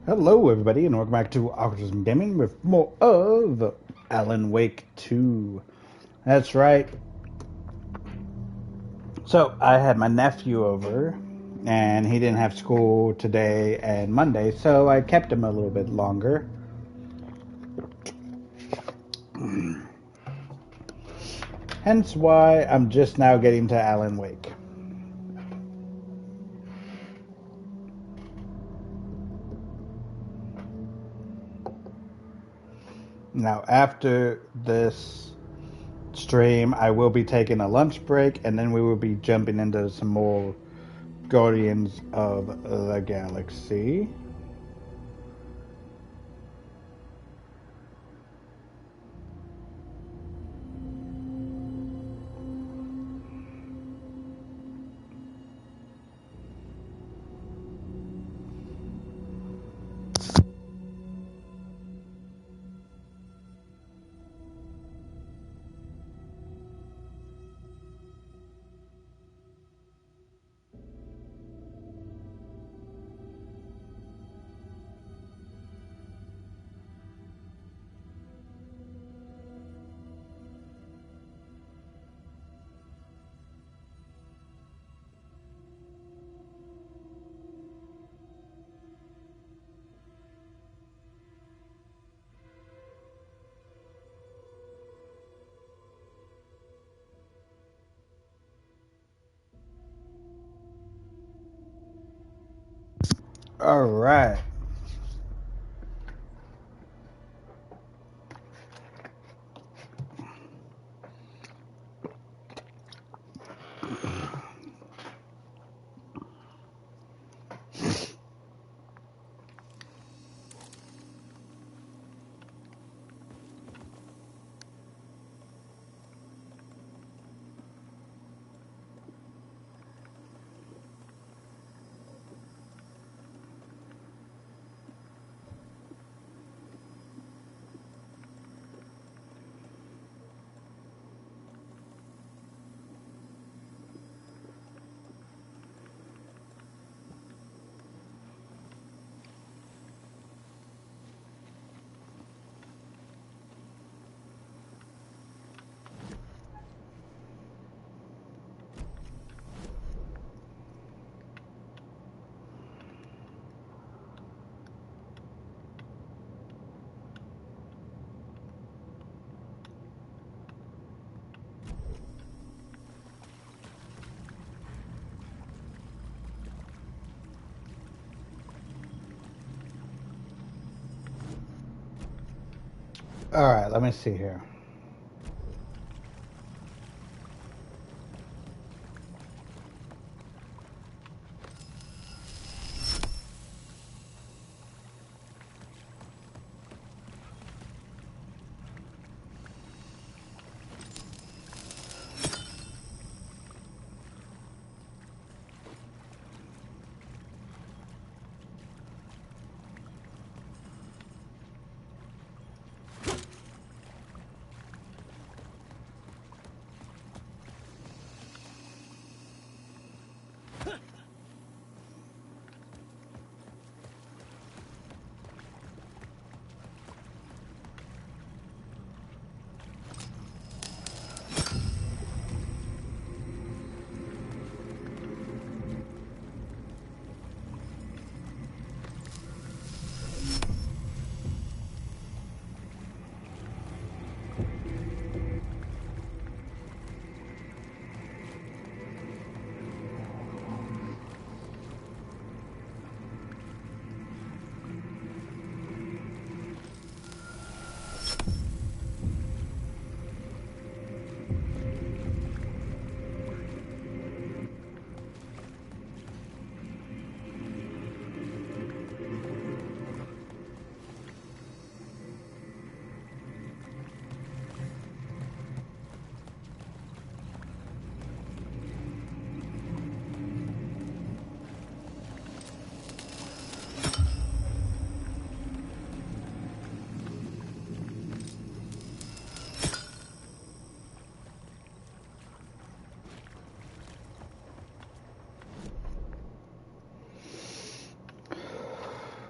Hello, everybody, and welcome back to Autism Gaming with more of Alan Wake 2. That's right. So, I had my nephew over, and he didn't have school today and Monday, so I kept him a little bit longer. Hence why I'm just now getting to Alan Wake. Now, after this stream, I will be taking a lunch break, and then we will be jumping into some more Guardians of the Galaxy. All right. All right, let me see here.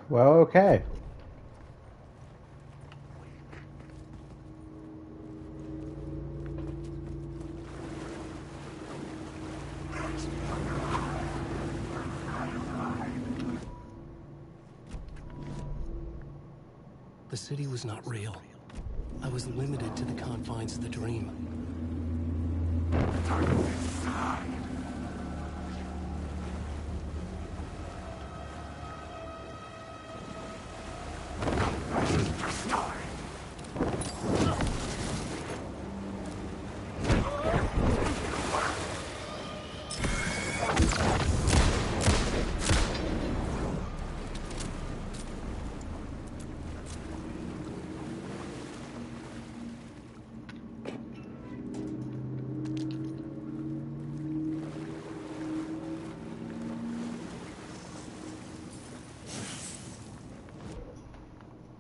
Well, okay. The city was not real. I was limited to the confines of the dream.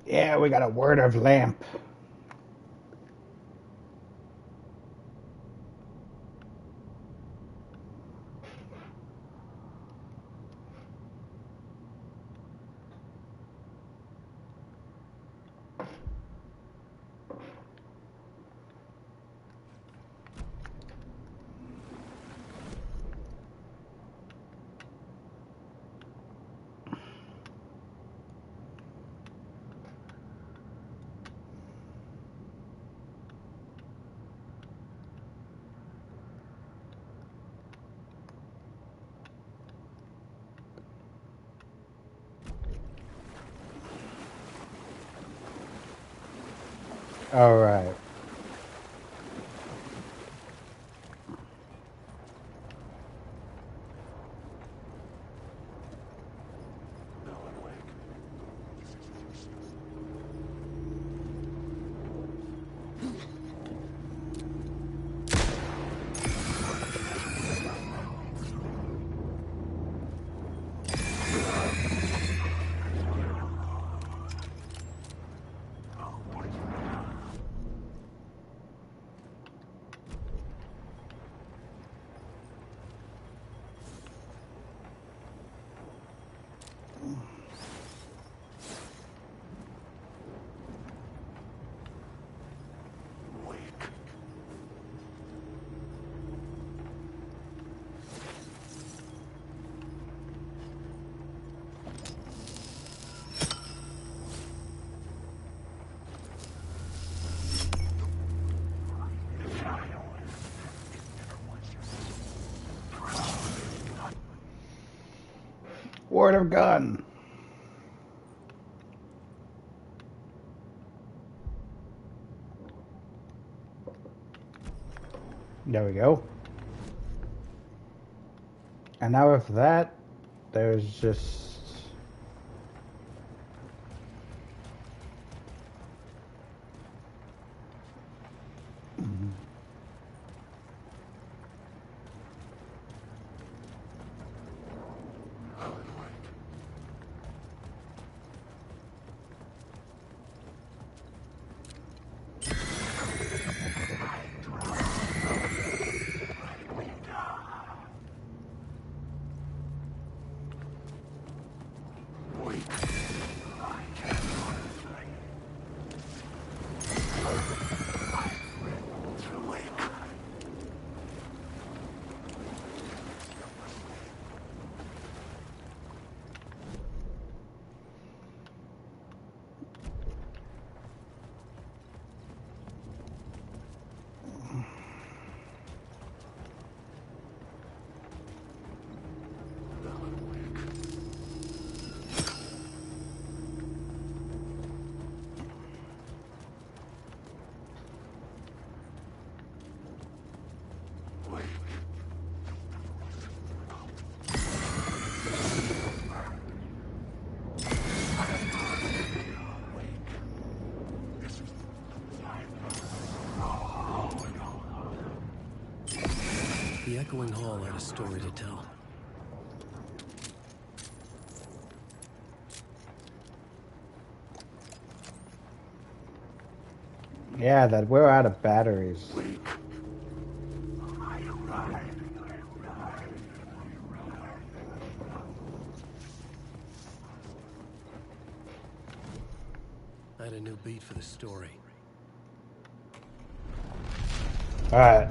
Yeah, we got a word of lamp. All right. Word of gun. There we go. And now with that, there's just... The echoing hall had a story to tell. Yeah, that we're out of batteries. I had a new beat for the story. All right.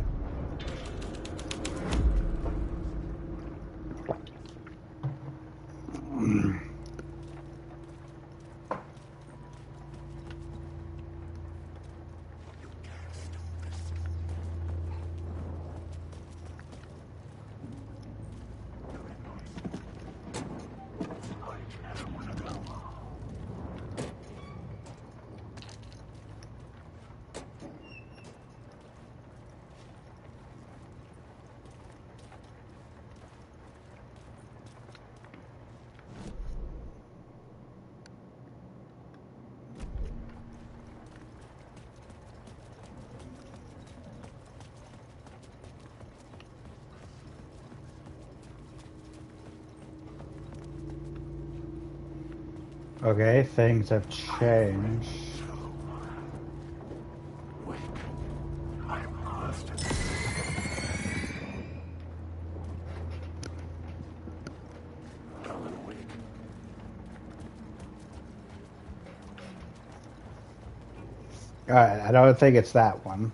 Okay, things have changed. Wake. I must. Alan, wake. All right, I don't think it's that one.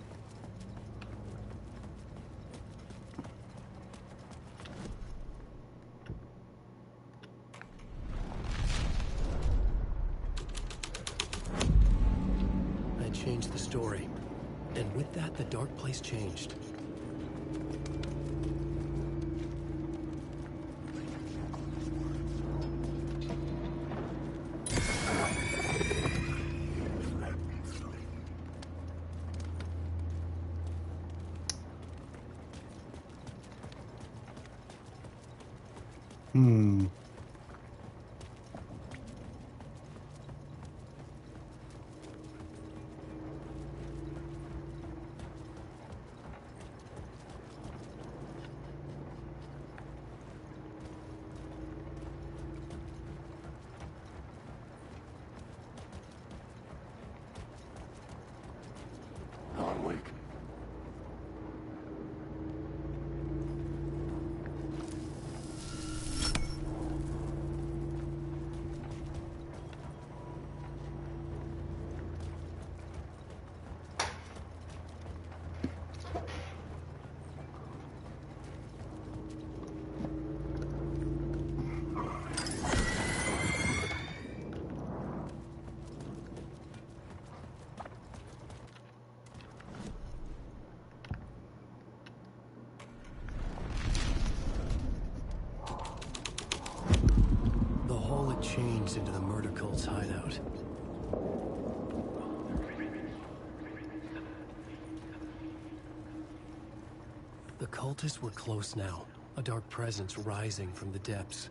I changed the story. And with that, the dark place changed. Hmm. Alan, wake. The hole had changed into the murder cult's hideout. The cultists were close now, a dark presence rising from the depths.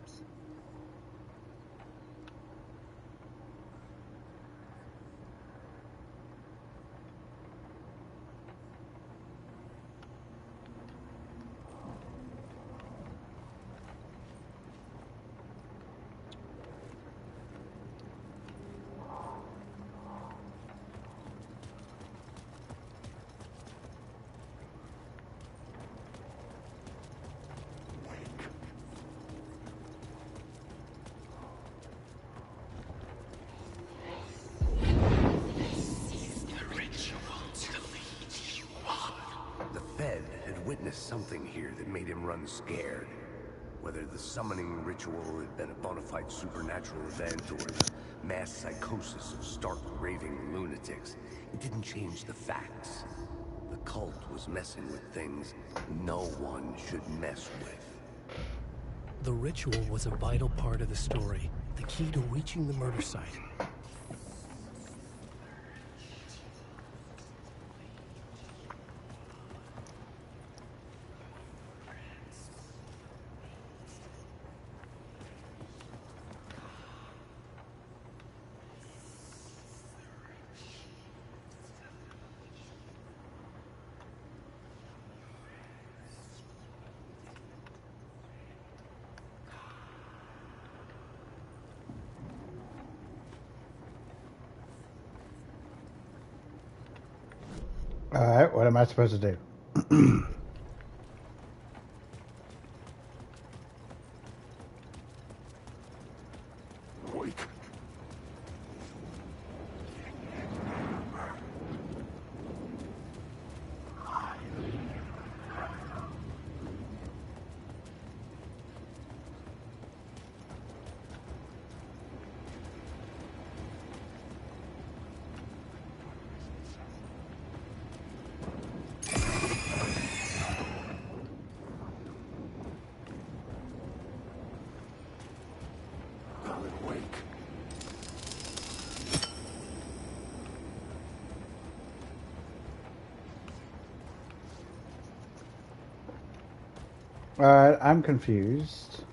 The Fed had witnessed something here that made him run scared. Whether the summoning ritual had been a bona fide supernatural event or the mass psychosis of stark raving lunatics, it didn't change the facts. The cult was messing with things no one should mess with. The ritual was a vital part of the story, the key to reaching the murder site. All right, what am I supposed to do? Wake. Alright, I'm confused.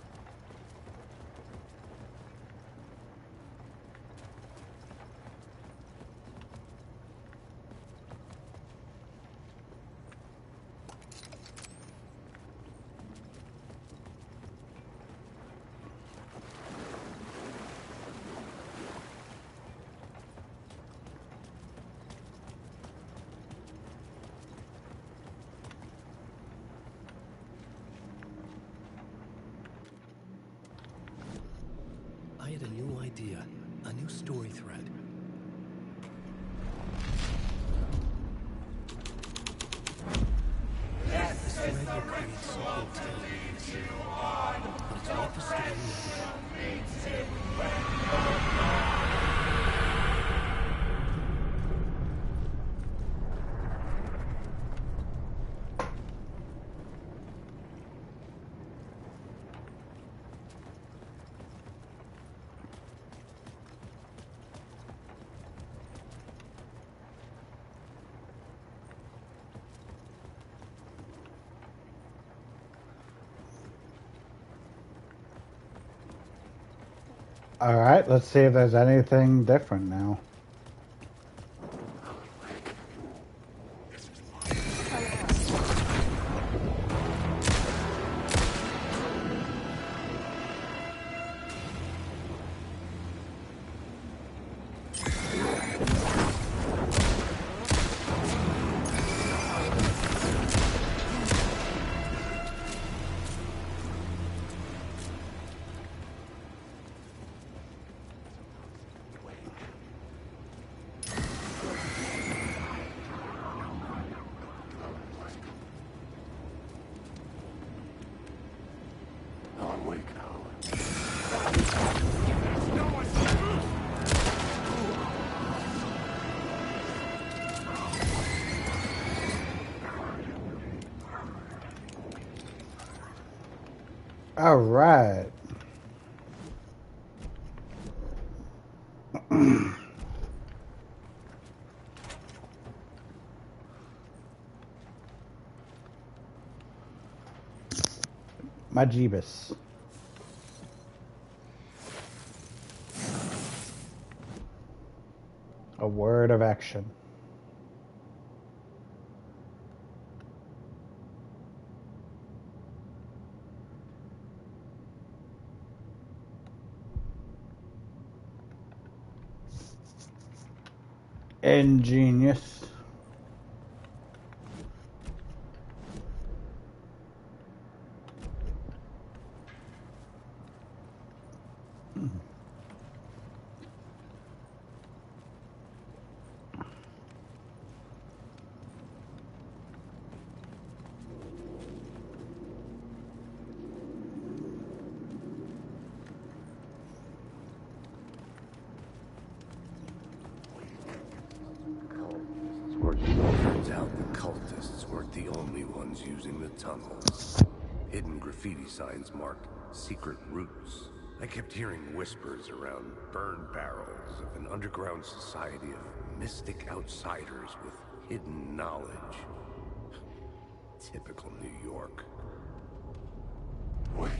I had a new idea, a new story thread. This thread will create something telling in the city, but it's what the story needed. Alright, let's see if there's anything different now. Alan, wake now. Alright. My Jeebus. A word of action. Ingenious. Turns out the cultists weren't the only ones using the tunnels. Hidden graffiti signs marked secret routes. I kept hearing whispers around burn barrels of an underground society of mystic outsiders with hidden knowledge. Typical New York. Wake.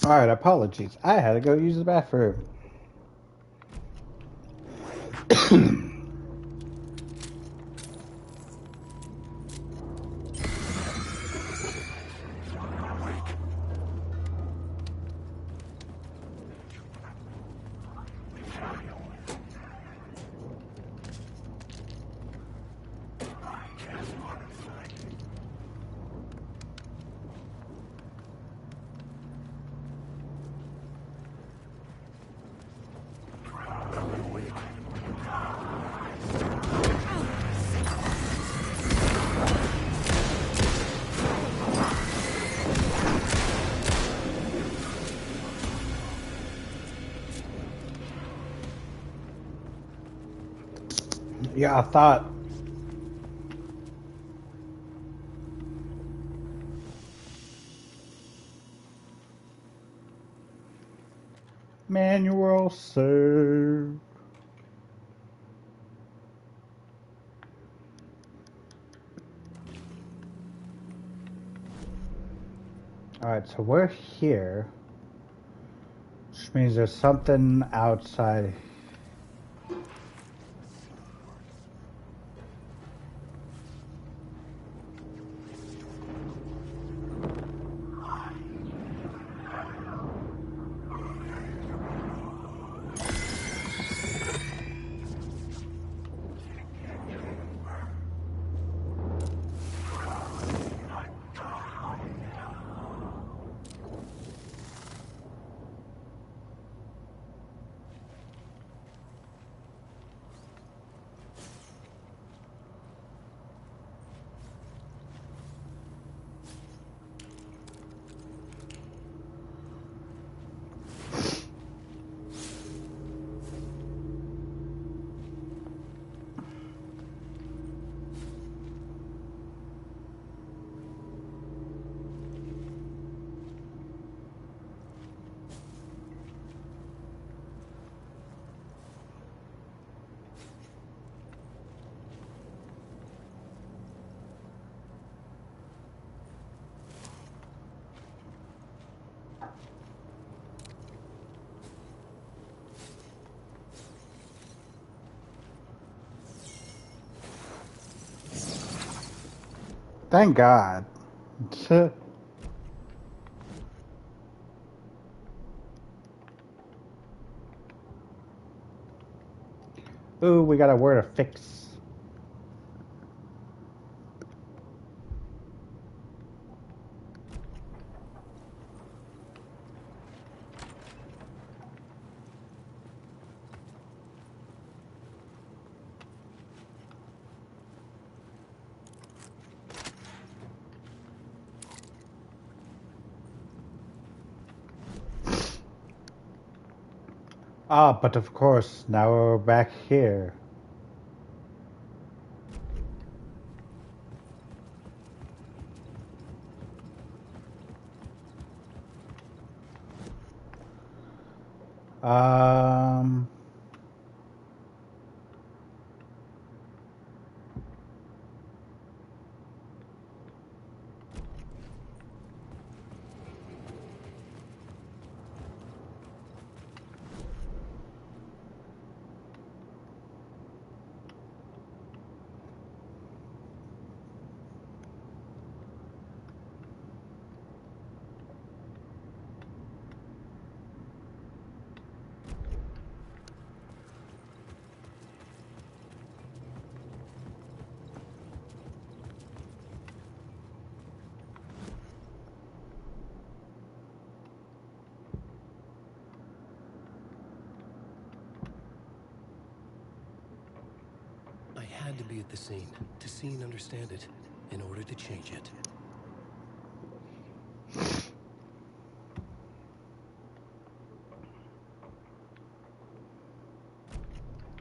Alright, apologies. I had to go use the bathroom. Yeah, I thought. Manual save. Alright, so we're here. Which means there's something outside. Thank God. Ooh, we got a word of fix. Ah, but of course, now we're back here. Um, I had to be at the scene, to see and understand it, in order to change it.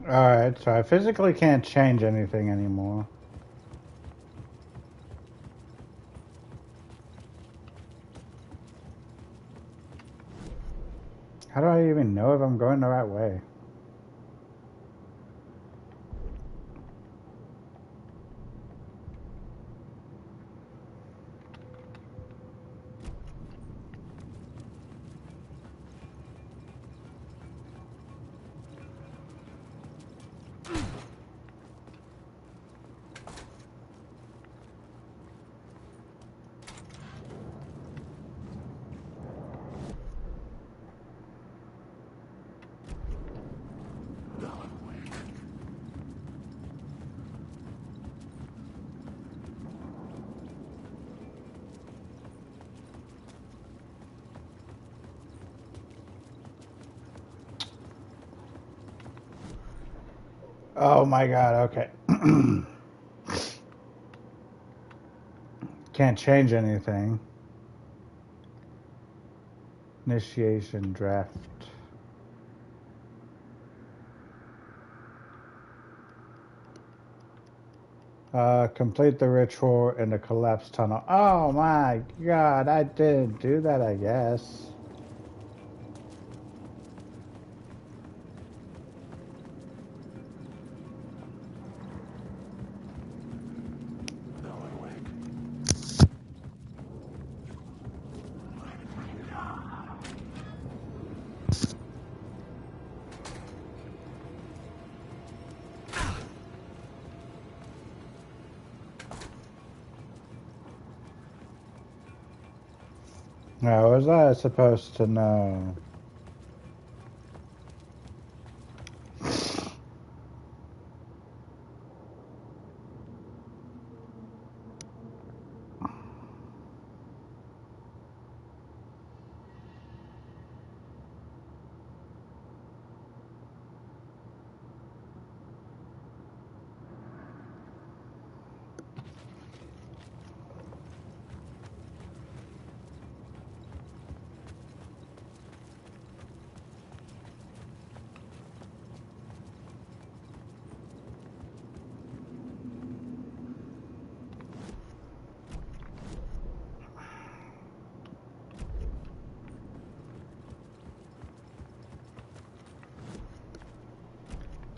alright, so I physically can't change anything anymore. How do I even know if I'm going the right way? Oh my god, okay. Can't change anything. Initiation draft. Complete the ritual in the collapsed tunnel. Oh my god, I didn't do that, I guess. Alan Wake. Now, was I supposed to know?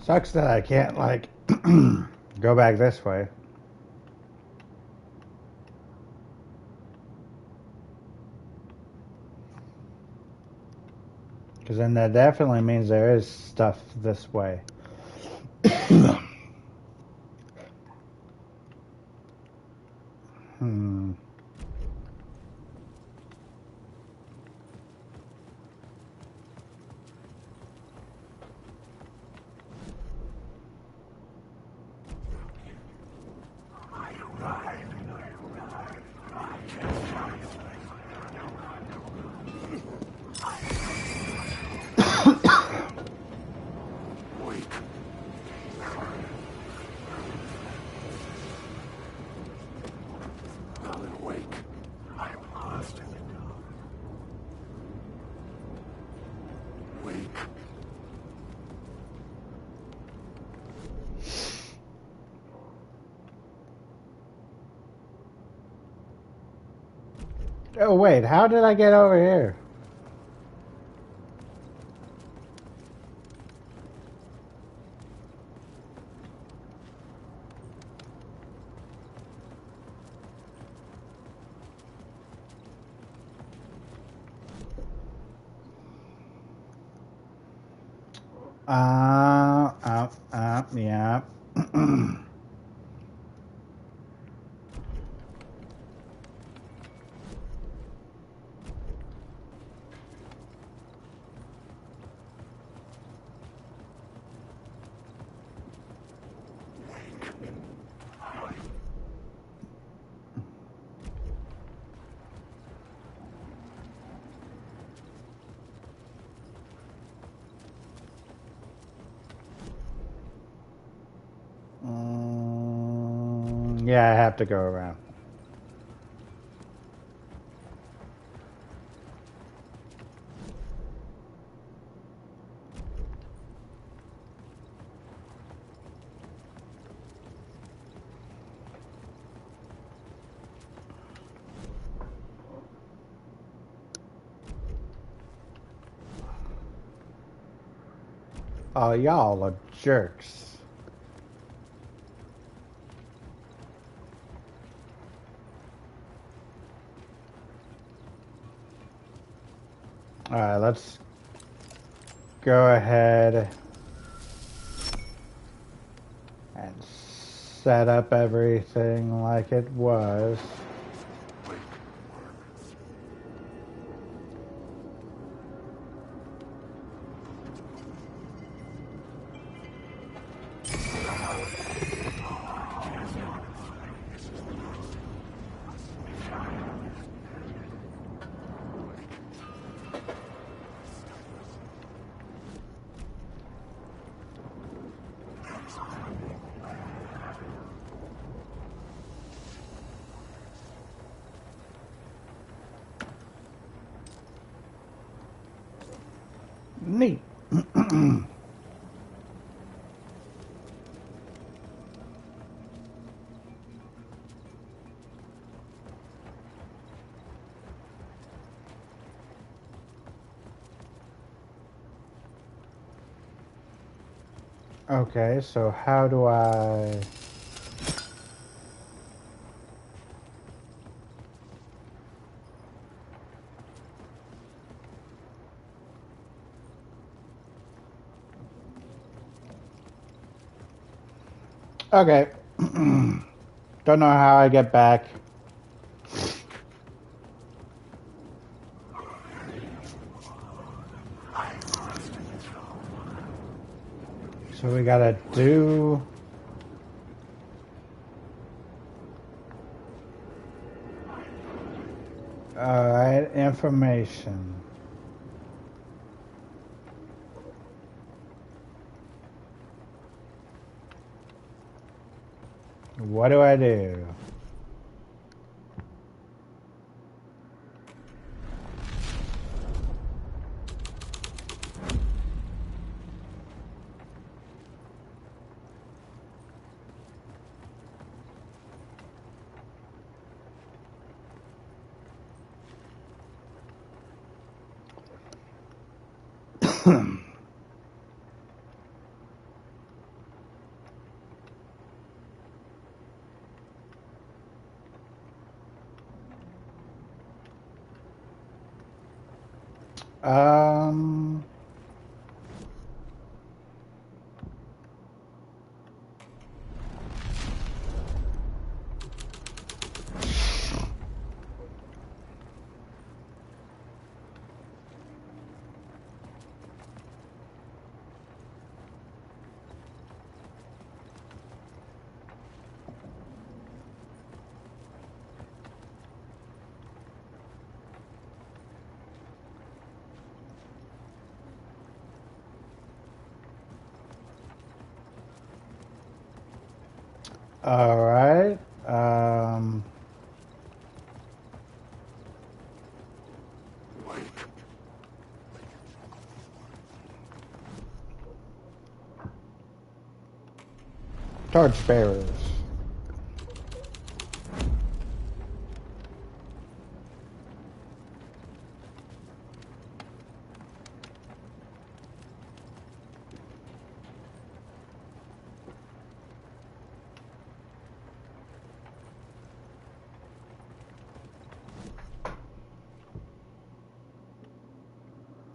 Sucks that I can't, like, go back this way. Because then that definitely means there is stuff this way. Hmm. Wake. Alan Wake. I am lost. Wake. Oh, wait, how did I get over here? Yeah. Yeah, I have to go around. Oh, y'all are jerks. Alright, let's go ahead and set up everything like it was. Neat. Okay, so how do I... Okay. Don't know how I get back. So we gotta do... Alright, information. What do I do? Um... Alright. Torchbearers.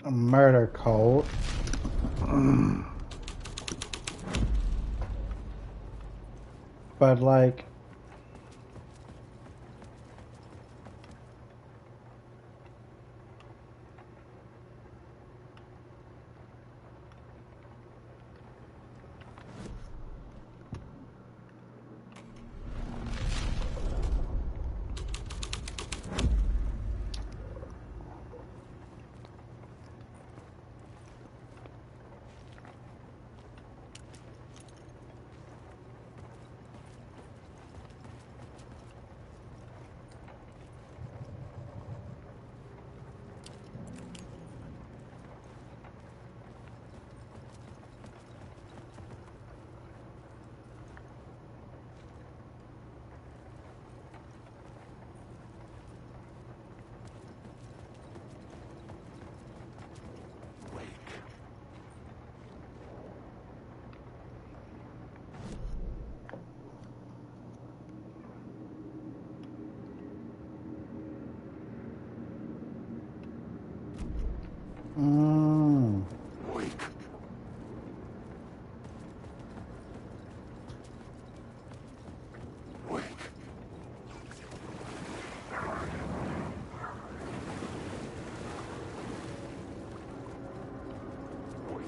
A murder cult. But like... Mm. Wake. Wake. Wake.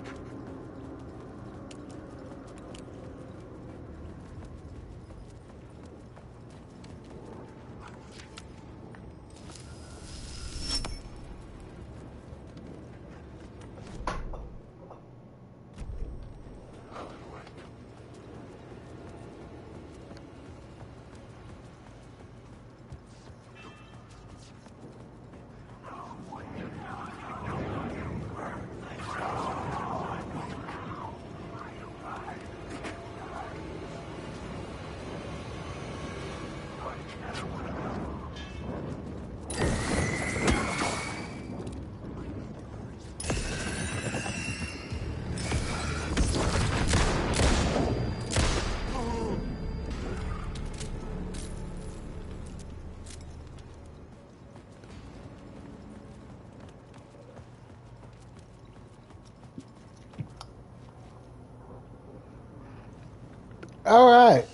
All right.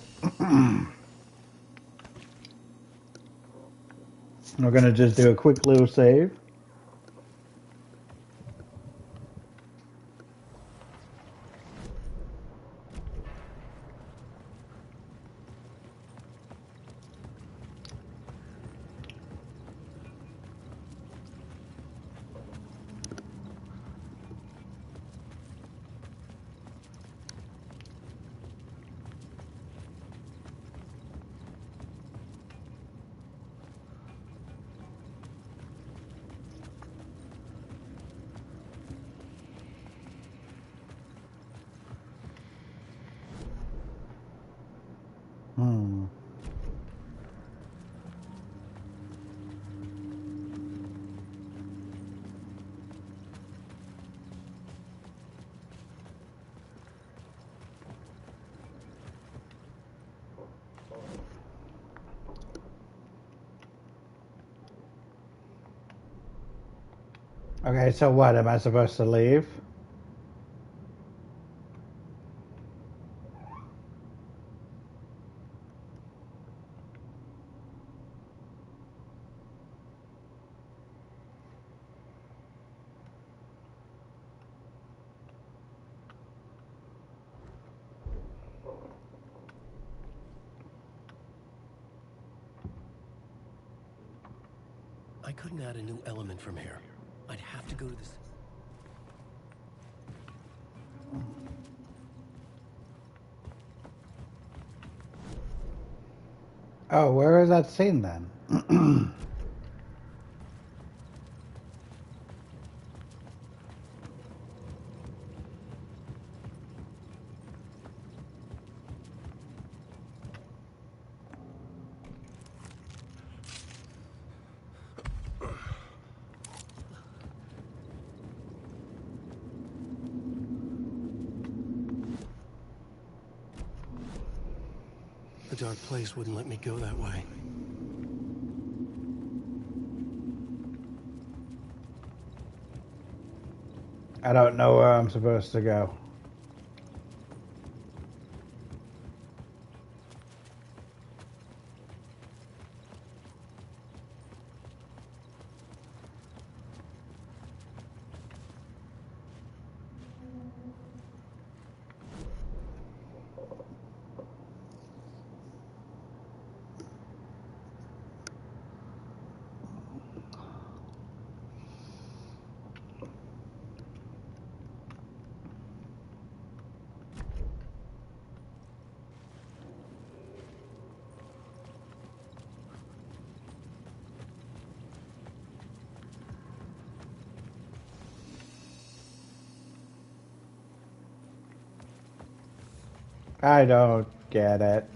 We're going to just do a quick little save. Hmm. Okay, so what? Am I supposed to leave? I couldn't add a new element from here. I'd have to go to this. Oh, where is that scene then? The dark place wouldn't let me go that way. I don't know where I'm supposed to go. I don't get it.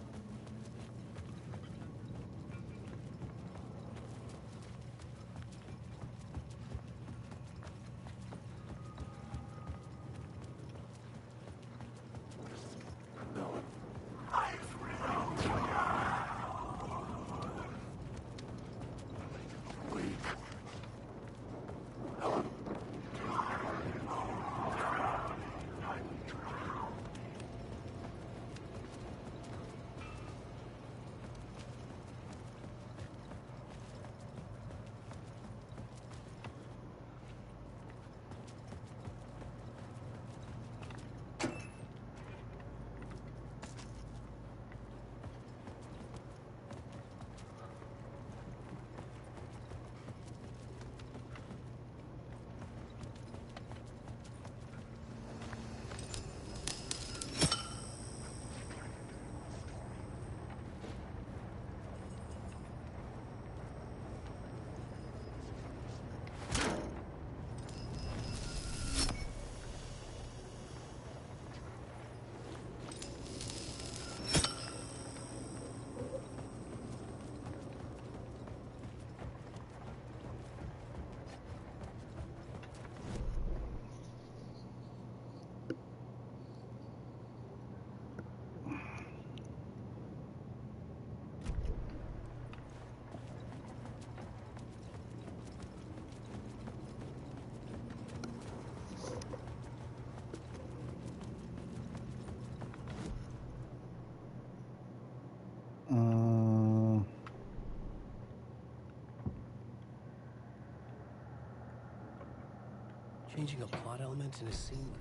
Changing a plot element in a scene.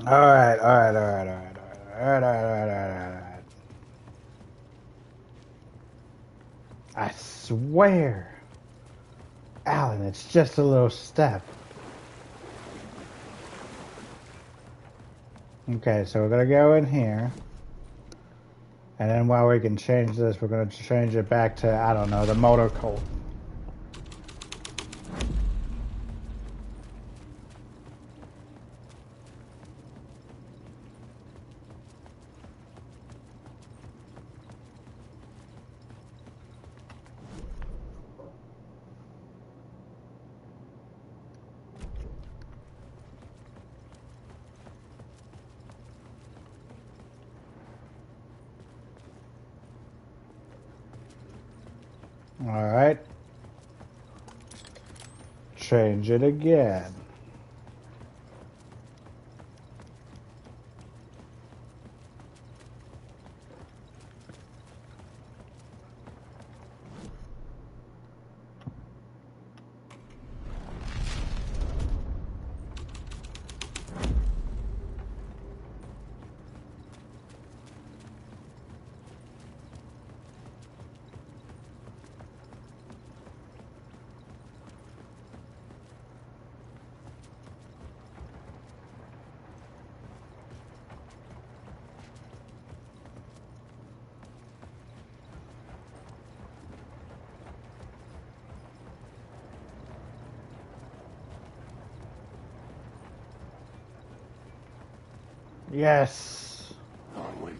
Alright, alright, alright, alright, alright, alright, alright, alright, alright. I swear. Alan, it's just a little step. Okay, so we're gonna go in here. And then while we can change this, we're gonna change it back to, I don't know, the motor colt. Alright. Change it again. Yes. Awake.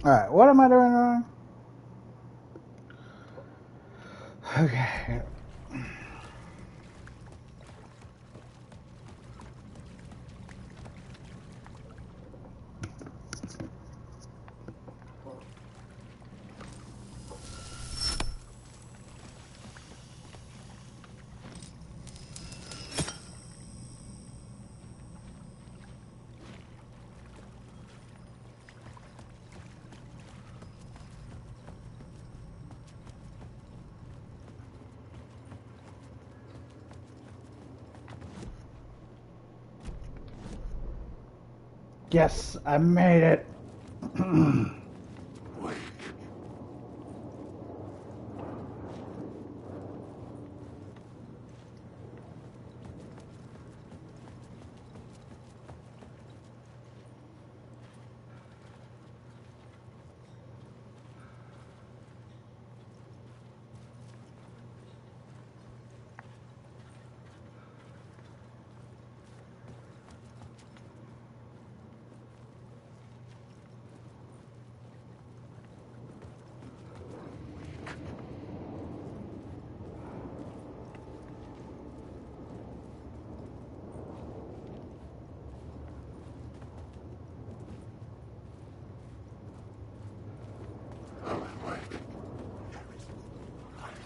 Alright, what am I doing wrong? Okay. Yes, I made it. Wake.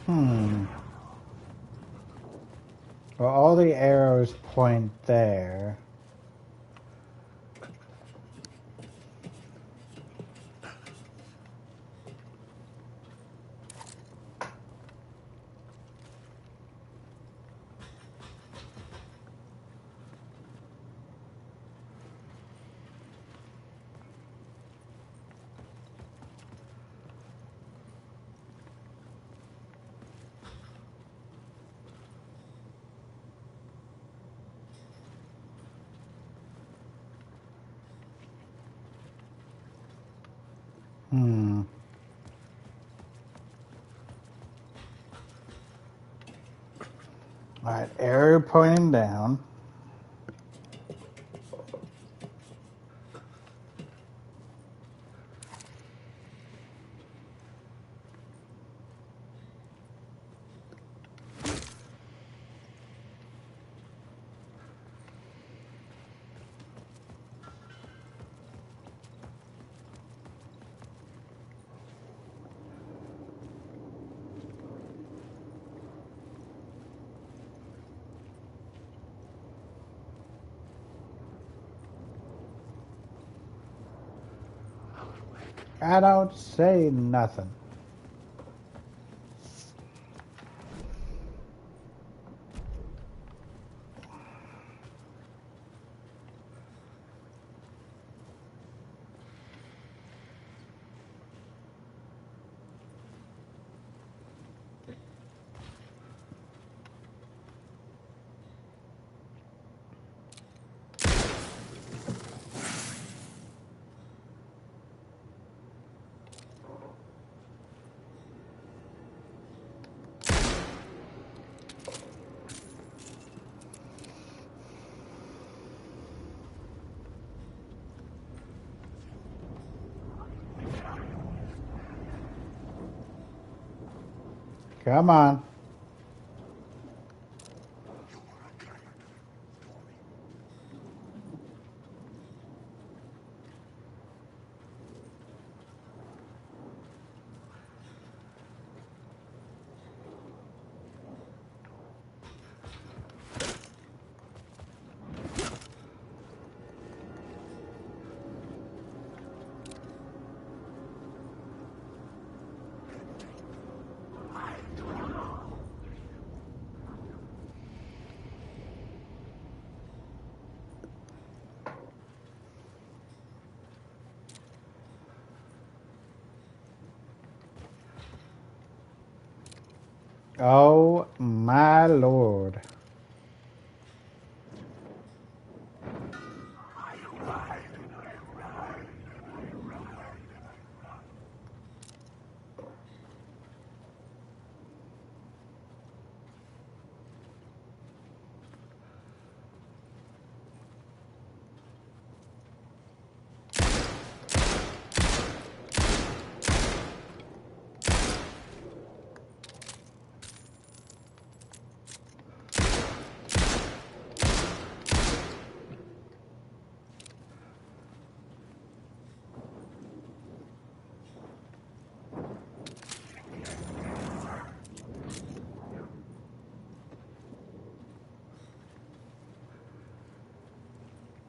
Hmm. Well, all the arrows point there. Hmm. All right, arrow pointing down. I don't say nothing. Come on. Oh my lord.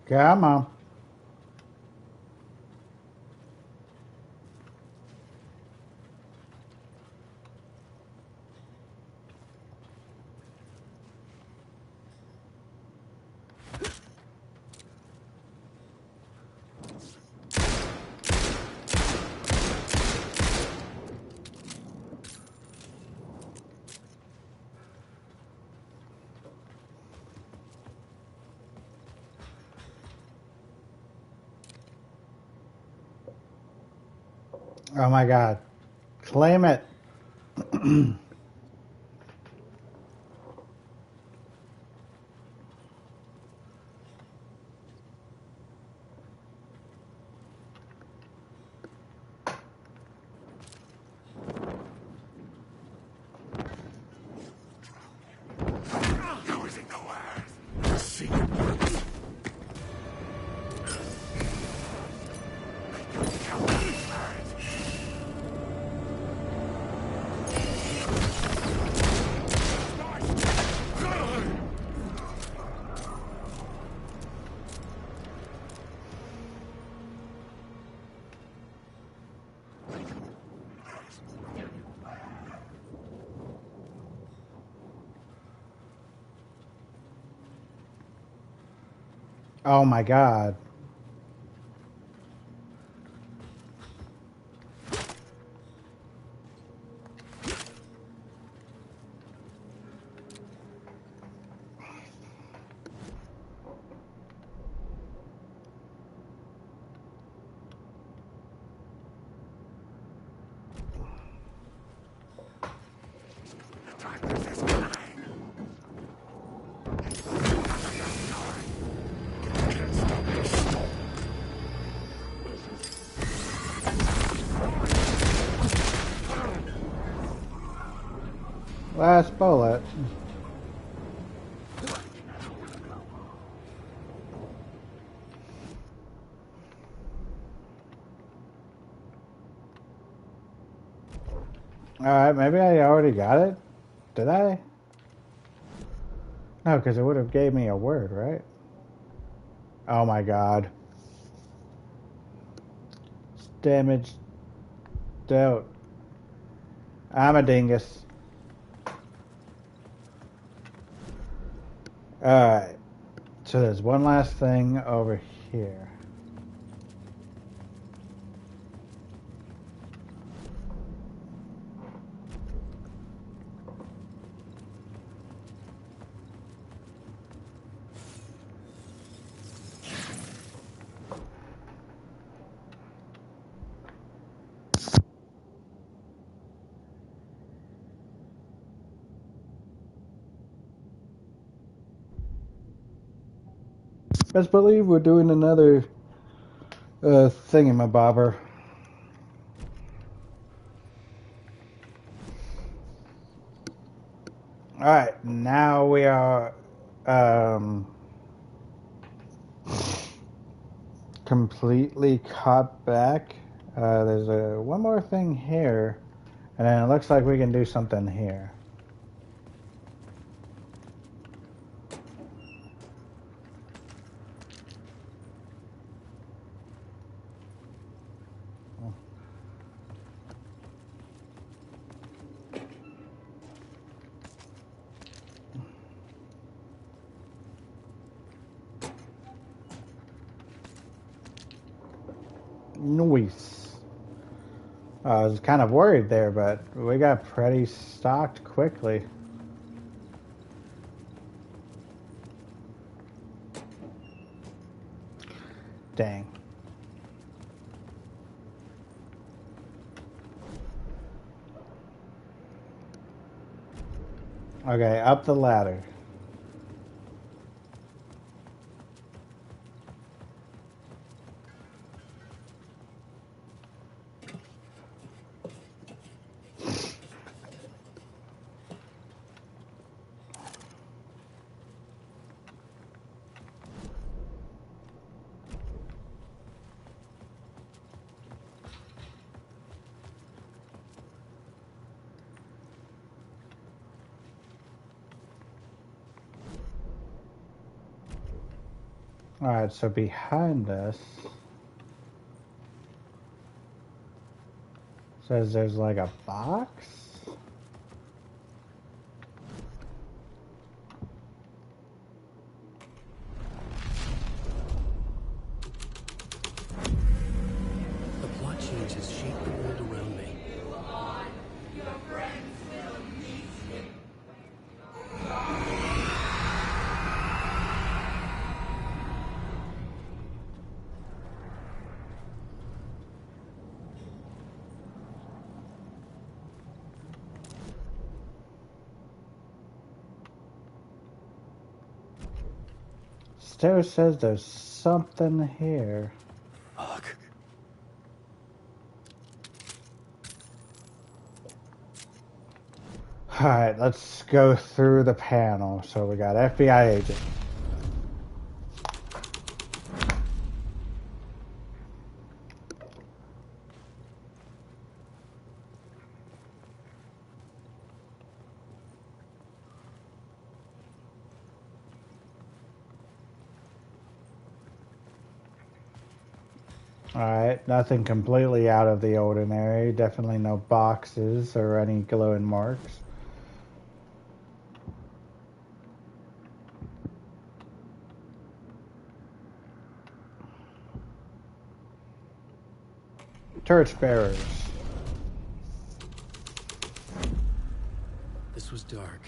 Come on. Oh my god. Claim it. Oh my god. Last bullet. Alright, maybe I already got it. Did I? No, because it would have gave me a word, right? Oh my god. Damage dealt. I'm a dingus. Alright. So there's one last thing over here. Best believe we're doing another thingamabobber. Alright, now we are completely caught back. There's one more thing here, and then it looks like we can do something here. Nice. I was kind of worried there, but we got pretty stocked quickly. Dang. Okay, up the ladder. Alright, so behind us says there's like a box. The plot change has shaped the world around me. Still says there's something here. Fuck. Alright, let's go through the panel. So we got FBI agent. Alright, nothing completely out of the ordinary. Definitely no boxes or any glowing marks. Torchbearers. This was dark,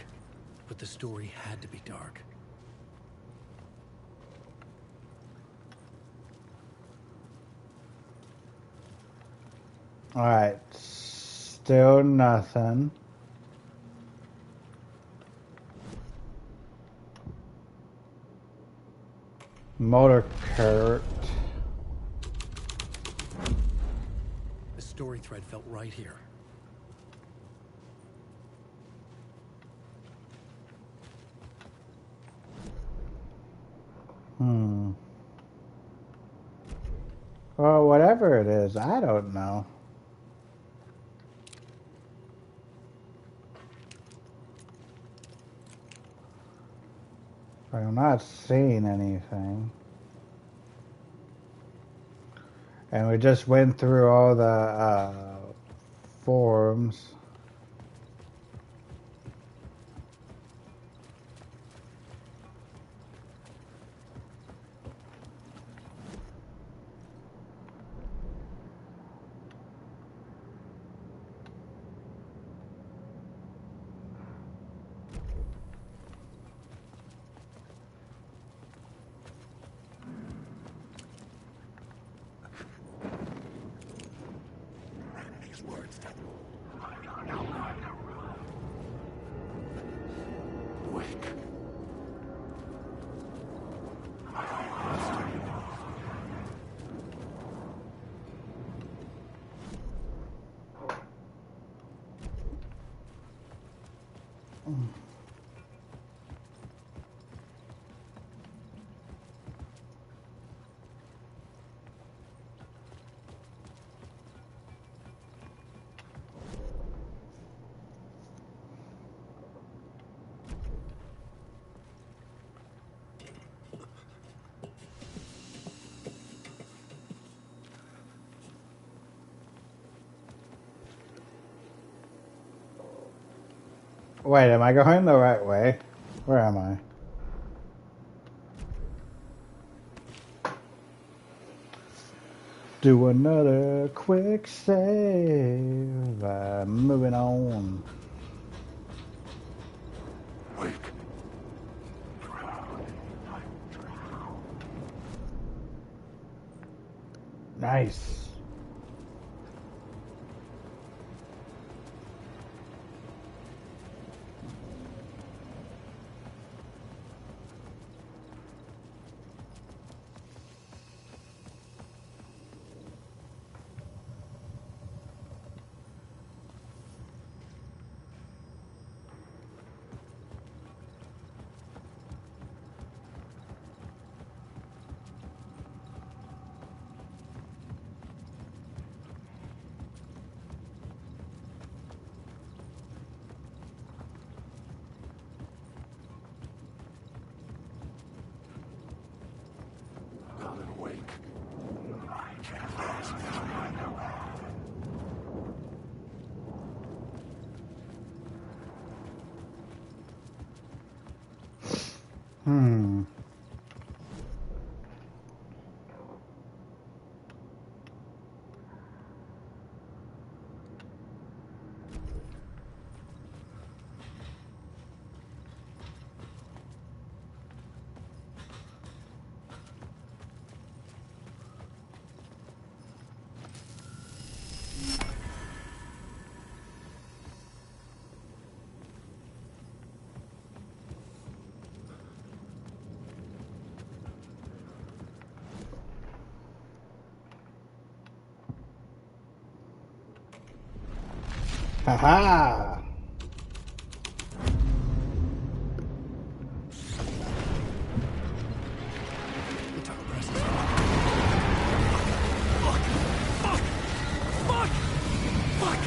but the story had to be dark. Alright, still nothing. Motor cart. The story thread felt right here. Hmm. Well, whatever it is, I don't know. I'm not seeing anything. And we just went through all the forums. These words. Wake. Wait, am I going the right way? Where am I? Do another quick save. Moving on. Wake. Nice. Colin, wake. I can't rest. Hmm. Haha. The dark presence. Fuck! Fuck! Fuck! Fuck!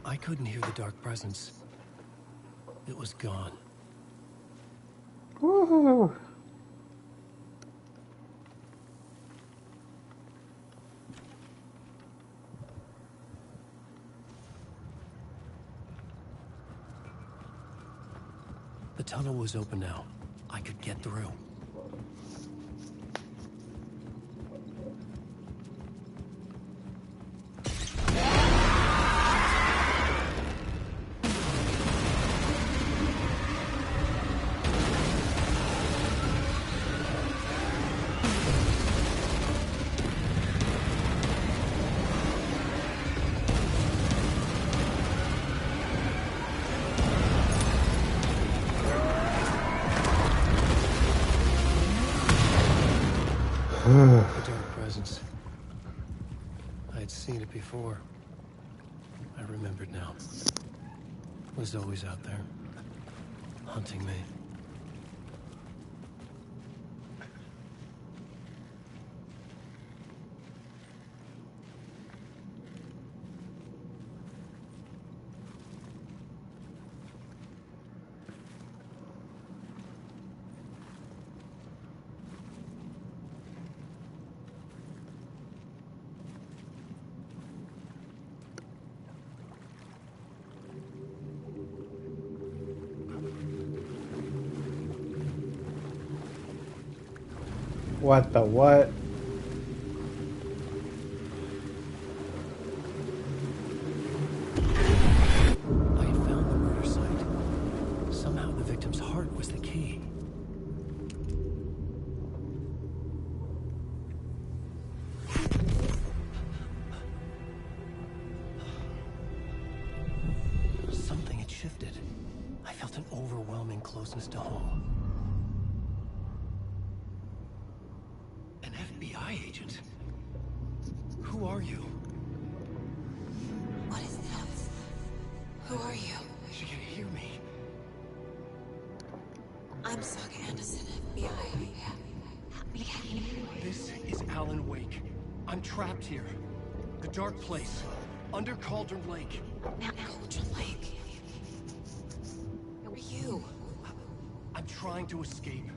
I couldn't hear the dark presence. It was gone. Woohoo. The tunnel was open now. I could get through. The dark presence. I had seen it before. I remembered now. It was always out there, hunting me. What the what? I had found the murder site. Somehow the victim's heart was the key. Something had shifted. I felt an overwhelming closeness to home. An FBI agent? Who are you? What is this? Who are you? She can hear me. I'm Saga Anderson, FBI. This is Alan Wake. I'm trapped here. The dark place. Under Cauldron Lake. Cauldron Lake. Who are you? I'm trying to escape.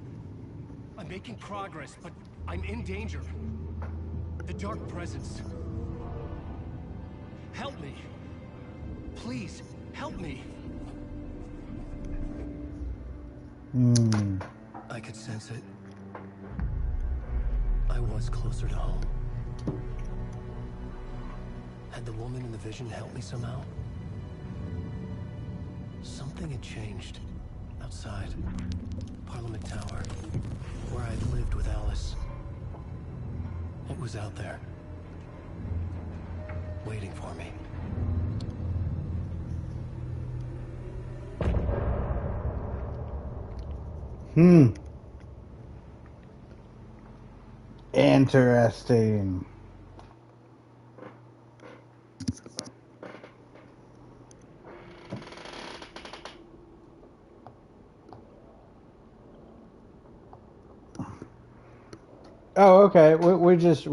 I'm making progress, but I'm in danger. The dark presence. Help me. Please, help me. I could sense it. I was closer to home. Had the woman in the vision helped me somehow? Something had changed. Outside. Parliament Tower. Where I'd lived with Alice. It was out there. Waiting for me. Interesting. Oh, okay. We just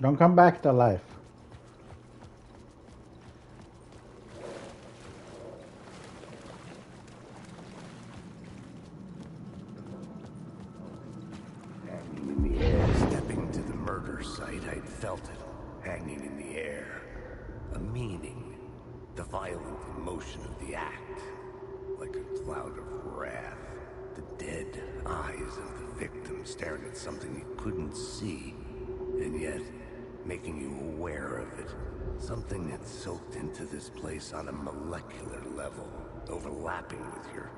don't come back to life. Hanging in the air. Stepping to the murder site, I'd felt it. Hanging in the air. A meaning. The violent emotion of the act. Like a cloud of wrath. The dead eyes of the victim staring at something you couldn't see. And yet, making you aware of it. Something that soaked into this place on a molecular level. Overlapping with your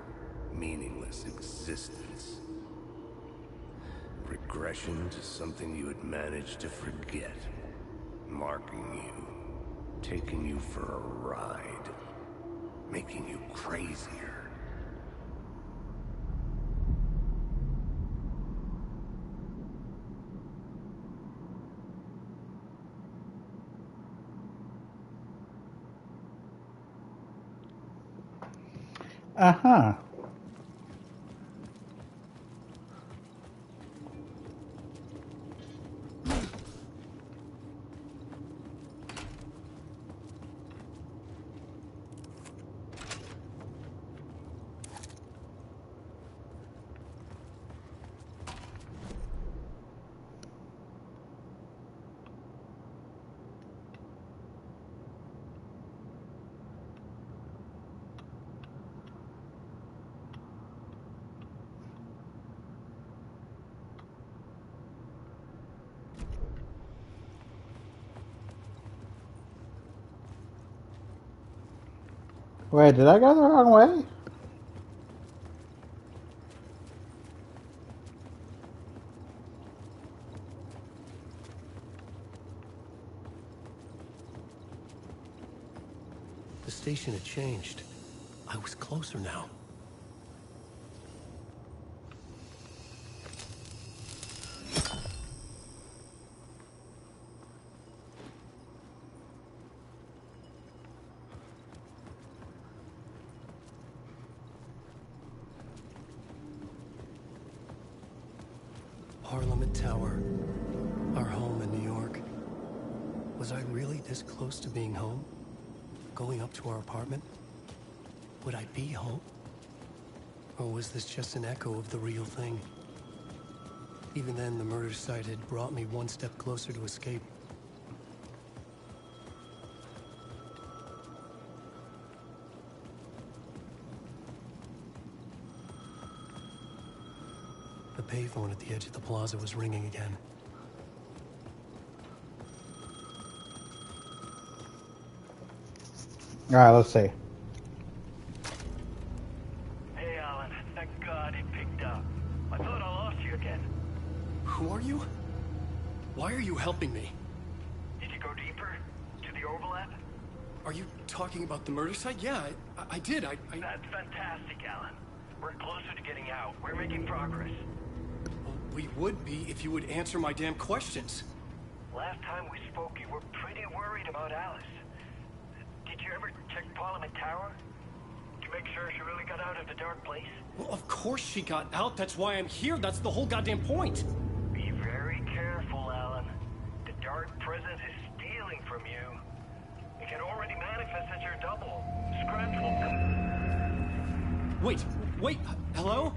meaningless existence. Regression to something you had managed to forget. Marking you. Taking you for a ride. Making you crazier. Uh-huh. Wait, did I go the wrong way? station had changed. I was closer now. Parliament Tower, our home in New York. Was I really this close to being home? Going up to our apartment? Would I be home? Or was this just an echo of the real thing? Even then, the murder site had brought me one step closer to escape. The payphone at the edge of the plaza was ringing again. All right, let's see. Hey, Alan. Thank God it picked up. I thought I lost you again. Who are you? Why are you helping me? Did you go deeper? To the overlap? Are you talking about the murder site? Yeah, I did. That's fantastic, Alan. We're closer to getting out. We're making progress. Well, we would be if you would answer my damn questions. Last time we spoke, you were pretty worried about Alice. Did you ever check Parliament Tower? To make sure she really got out of the dark place? Well, of course she got out. That's why I'm here. That's the whole goddamn point. Be very careful, Alan. The dark presence is stealing from you. It can already manifest as your double. Scratch will come. Wait, hello?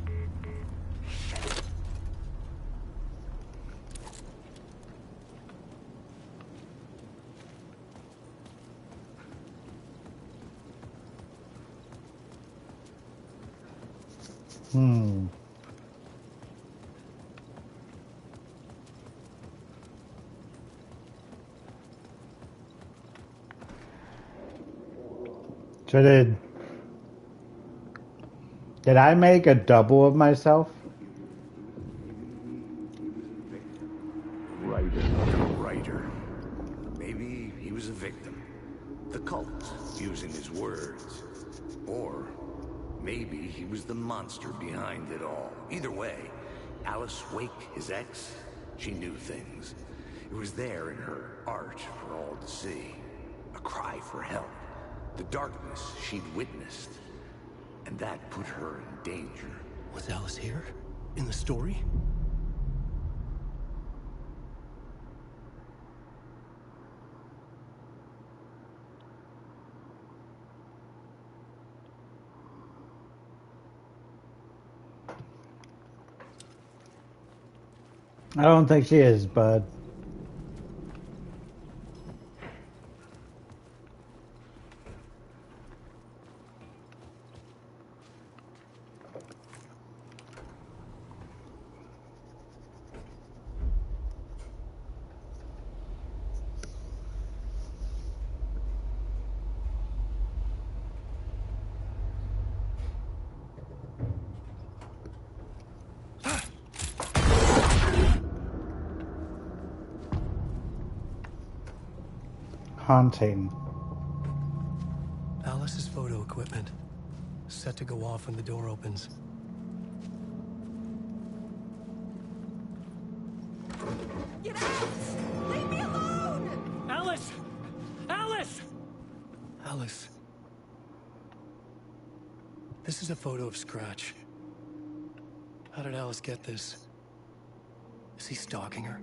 So did I make a double of myself? Writer. Maybe he was a victim. The cult, using his words. Or maybe he was the monster behind it all. Either way, Alice Wake, his ex, she knew things. It was there in her art for all to see. A cry for help. The darkness she'd witnessed. And that put her in danger. Was Alice here? In the story? I don't think she is, bud. Haunting. Alice's photo equipment. Set to go off when the door opens. Get out! Leave me alone! Alice! Alice! Alice. This is a photo of Scratch. How did Alice get this? Is he stalking her?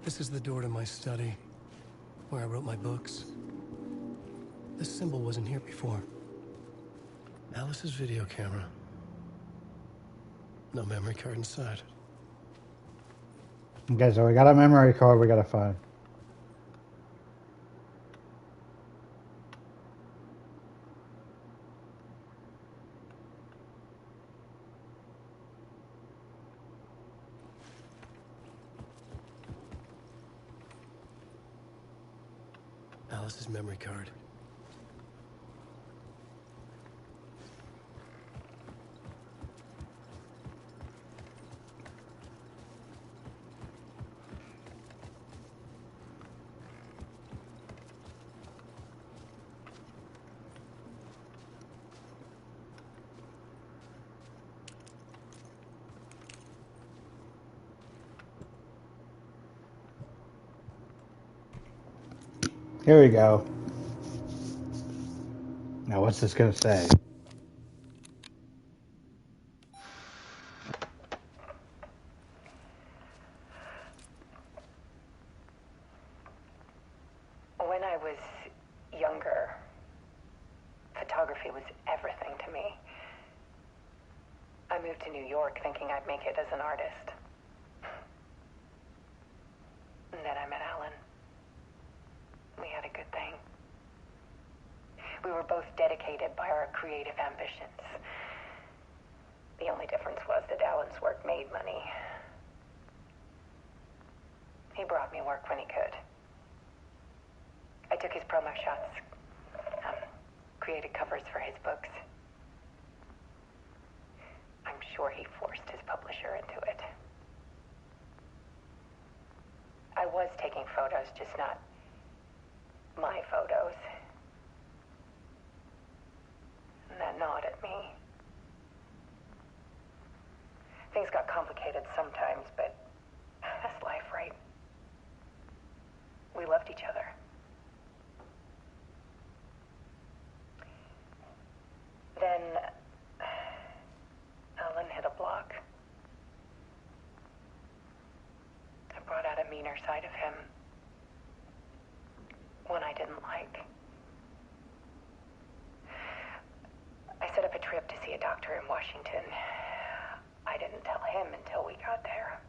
This is the door to my study, where I wrote my books. This symbol wasn't here before. Alice's video camera. No memory card inside. Okay, so we got a memory card we gotta find. Alice's memory card. Here we go. Now, what's this gonna say? When I was younger, photography was everything to me. I moved to New York thinking I'd make it as an artist. And then I met Alan. We had a good thing. We were both dedicated by our creative ambitions. The only difference was that Alan's work made money. He brought me work when he could. I took his promo shots, created covers for his books. I'm sure he forced his publisher into it. I was taking photos, just not my photos. And that gnawed at me. Things got complicated sometimes, but that's life, right? We loved each other. Then Alan hit a block. I brought out a meaner side of him. One I didn't like. I set up a trip to see a doctor in Washington. I didn't tell him until we got there.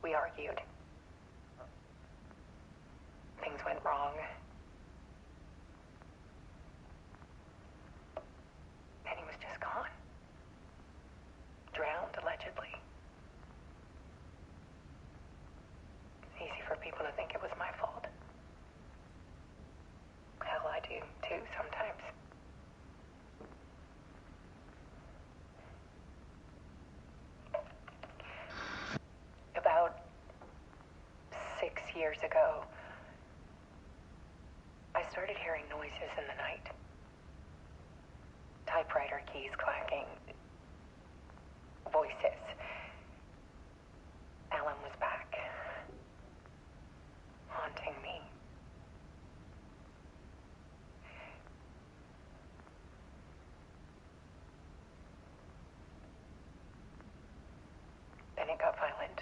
We argued. Things went wrong. And he was just gone. Drowned, allegedly. It's easy for people to think it was my fault. Hell, I do, too, sometimes. About 6 years ago, I started hearing noises in the night. Typewriter keys clacking. Voices. Alan was back. Haunting me. Then it got violent.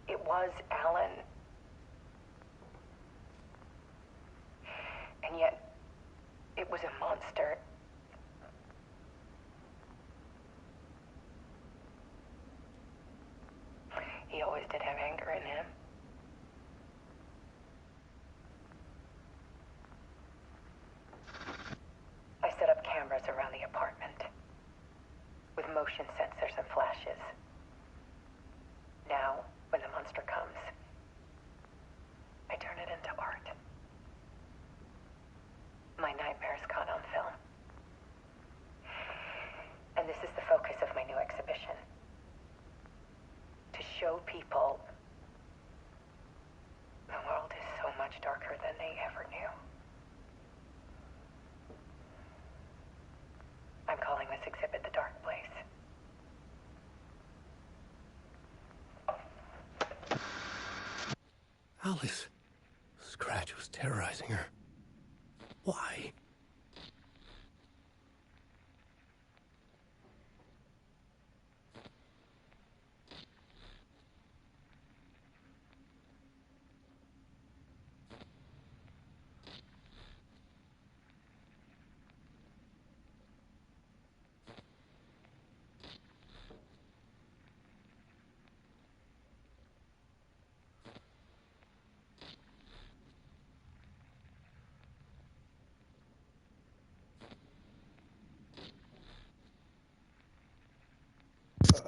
It was Alan. And yet, it was a monster. He always did have anger in him. I set up cameras around the apartment with motion sensors and flashes. Now, when the monster comes, I turn it into art. My nightmares caught on film. And this is the focus of my new exhibition. To show people the world is so much darker than they ever knew. I'm calling this exhibit The Dark Place. Alice. Scratch was terrorizing her. Why?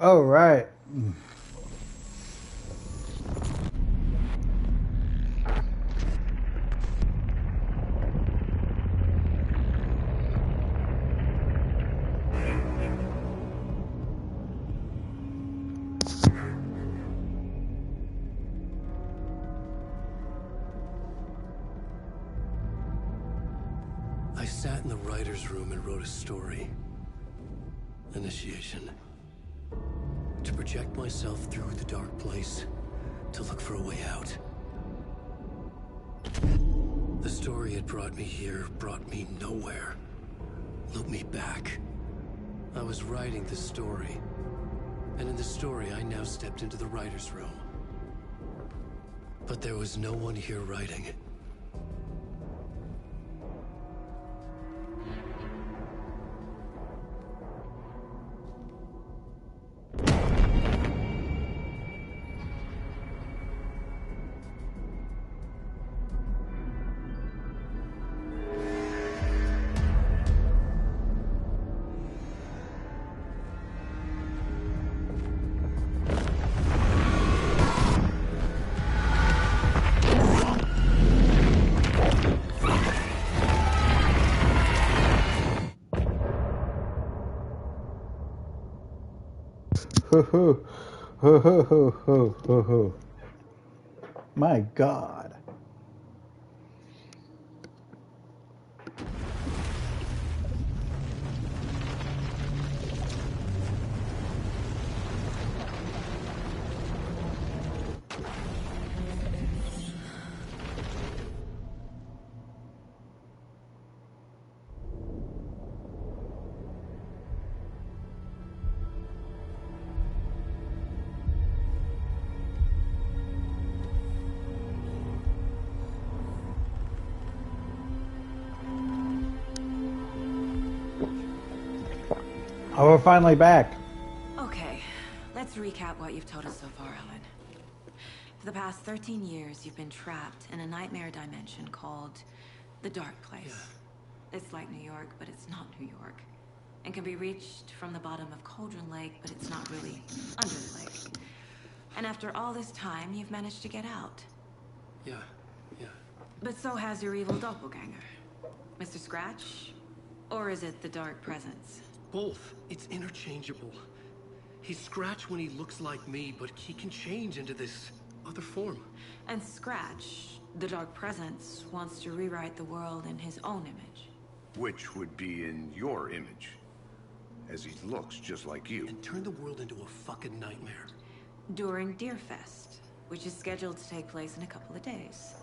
Oh, right. I sat in the writer's room and wrote a story. Initiation. To project myself through the dark place, to look for a way out. The story had brought me here, brought me nowhere. Looped me back. I was writing the story. And in the story, I now stepped into the writer's room. But there was no one here writing. Hoo hoo. Hoo hoo hoo hoo hoo hoo. My God. Oh, we're finally back. Okay, let's recap what you've told us so far, Alan. For the past 13 years, you've been trapped in a nightmare dimension called the Dark Place. It's like New York, but it's not New York. It can be reached from the bottom of Cauldron Lake, but it's not really under the lake. And after all this time, you've managed to get out. Yeah. But so has your evil doppelganger. Mr. Scratch? Or is it the Dark Presence? Both. It's interchangeable. He's Scratch when he looks like me, but he can change into this other form. And Scratch, the Dark Presence, wants to rewrite the world in his own image. Which would be in your image, as he looks just like you. And turn the world into a fucking nightmare. During Deerfest, which is scheduled to take place in a couple of days.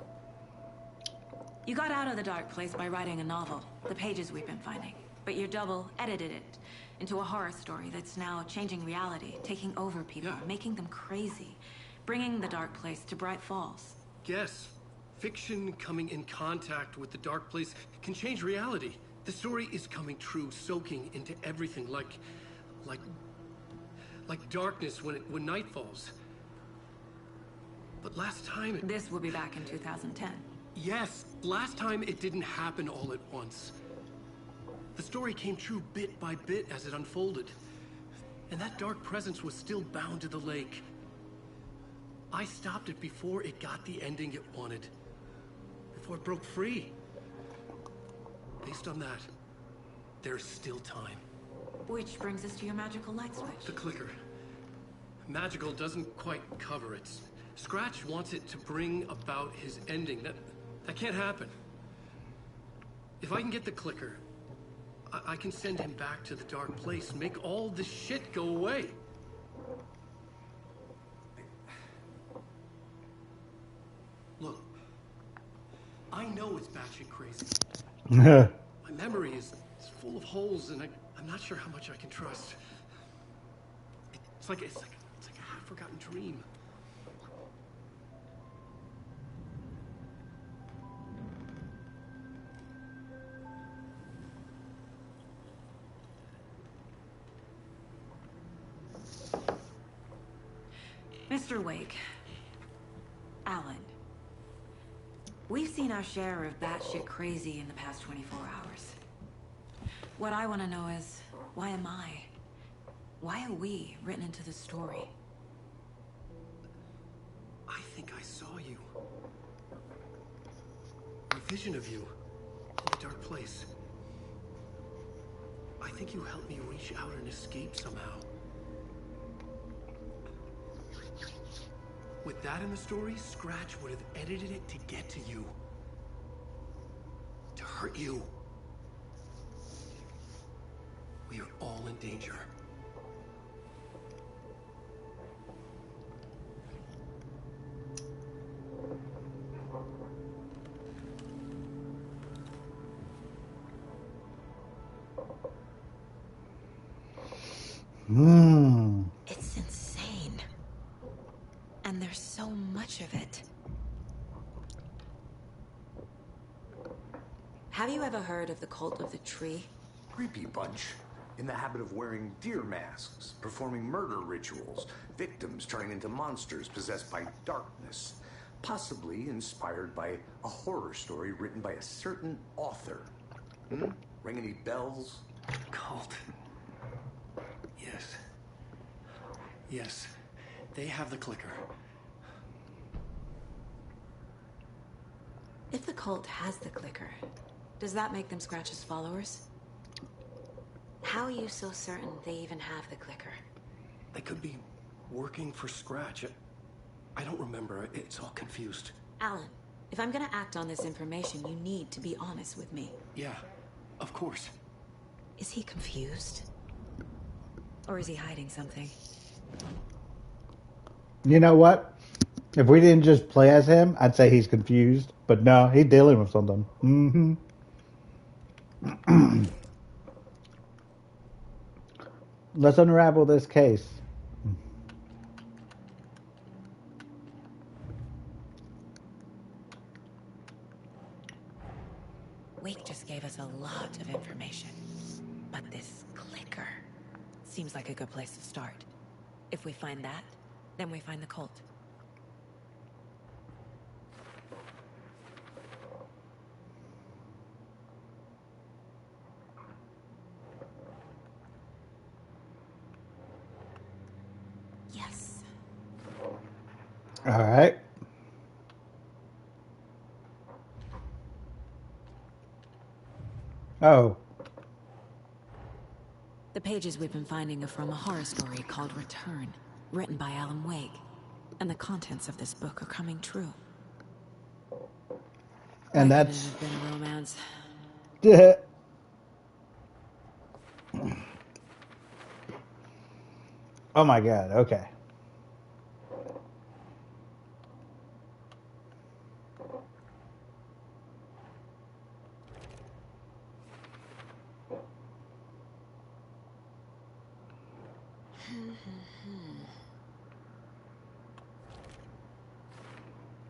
You got out of the Dark Place by writing a novel, the pages we've been finding. But your double edited it into a horror story that's now changing reality, taking over people, making them crazy, bringing the Dark Place to Bright Falls. Yes. Fiction coming in contact with the Dark Place can change reality. The story is coming true, soaking into everything, like darkness when night falls. But last time it... This will be back in 2010. Yes, last time it didn't happen all at once. The story came true bit by bit as it unfolded. And that dark presence was still bound to the lake. I stopped it before it got the ending it wanted. Before it broke free. Based on that, there's still time. Which brings us to your magical light switch. The clicker. Magical doesn't quite cover it. Scratch wants it to bring about his ending. That can't happen. If I can get the clicker, I can send him back to the Dark Place, make all this shit go away. Look, I know it's batshit crazy. My memory is full of holes, and I'm not sure how much I can trust. It's like a half-forgotten dream. Mr. Wake, Alan, we've seen our share of batshit crazy in the past 24 hours. What I want to know is, why am I? Why are we written into the story? I think I saw you. A vision of you in the Dark Place. I think you helped me reach out and escape somehow. With that in the story, Scratch would have edited it to get to you. To hurt you. We are all in danger. It's insane. And there's so much of it. Have you ever heard of the cult of the tree? Creepy bunch. In the habit of wearing deer masks, performing murder rituals, victims turning into monsters possessed by darkness. Possibly inspired by a horror story written by a certain author. Ring any bells? Cult. Yes. Yes. They have the clicker. If the cult has the clicker, does that make them Scratch's followers? How are you so certain they even have the clicker? They could be working for Scratch. I don't remember. It's all confused. Alan, if I'm gonna act on this information, you need to be honest with me. Yeah, of course. Is he confused? Or is he hiding something? You know what? If we didn't just play as him, I'd say he's confused. But no, he's dealing with something. Let's unravel this case. Wake just gave us a lot of information. But this clicker seems like a good place to start. If we find that, then we find the cult. Yes. All right. Oh. The pages we've been finding are from a horror story called Return, written by Alan Wake. And the contents of this book are coming true. And Why couldn't that's... it have been a romance? Oh my god, okay.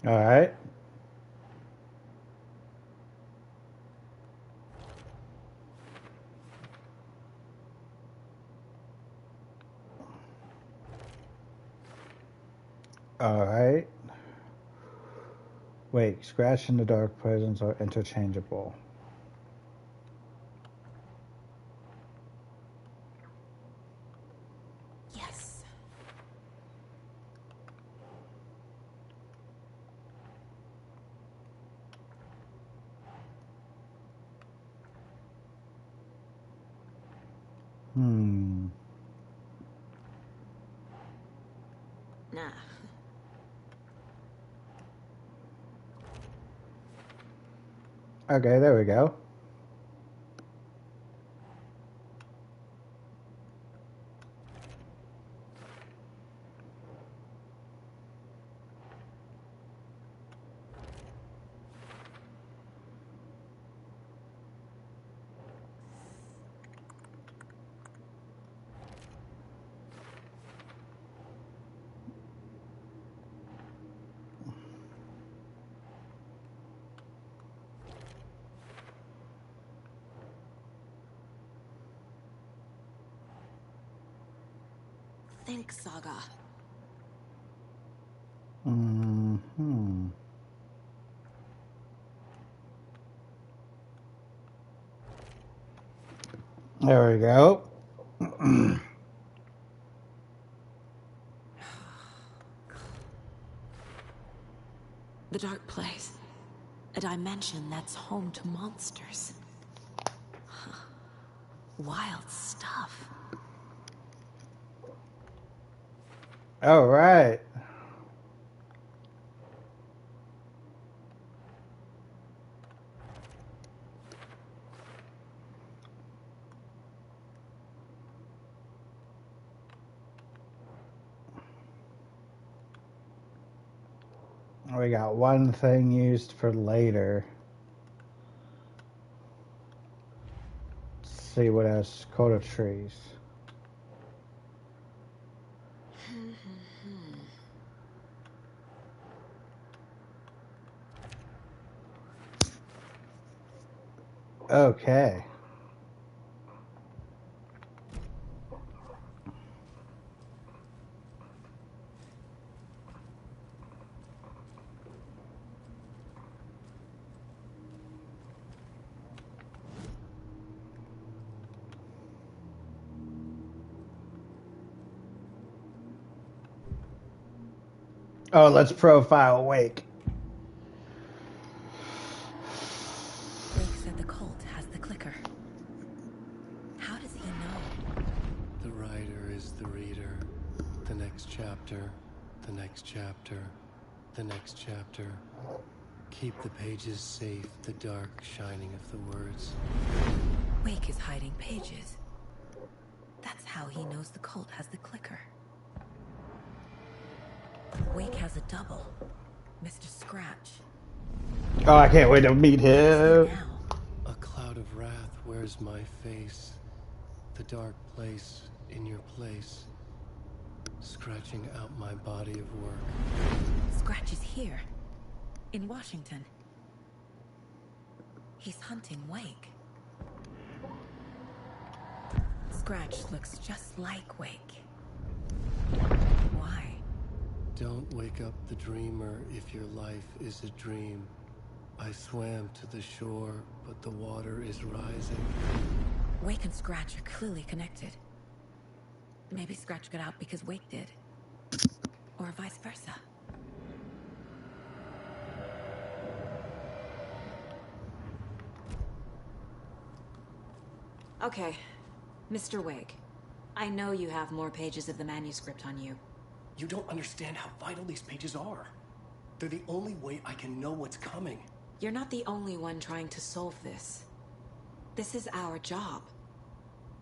All right. All right. Wait, Scratch and the Dark Presence are interchangeable. Yes. Nah. Okay, there we go. Think Saga. There we go. The dark place. A dimension that's home to monsters. Wild stuff. All right. We got one thing used for later. Let's see what else. Coat of trees. Okay. Oh, let's profile Wake. Wake said the cult has the clicker. How does he know? The writer is the reader. The next chapter, the next chapter, the next chapter. Keep the pages safe, the dark shining of the words. Wake is hiding pages. That's how he knows the cult has the clicker. Wake has a double, Mr. Scratch. Oh, I can't wait to meet What is him. he now? A cloud of wrath wears my face. The dark place in your place. Scratching out my body of work. Scratch is here, in Washington. He's hunting Wake. Scratch looks just like Wake. Why? Don't wake up the dreamer if your life is a dream. I swam to the shore, but the water is rising. Wake and Scratch are clearly connected. Maybe Scratch got out because Wake did. Or vice versa. Okay, Mr. Wake. I know you have more pages of the manuscript on you. You don't understand how vital these pages are. They're the only way I can know what's coming. You're not the only one trying to solve this. This is our job.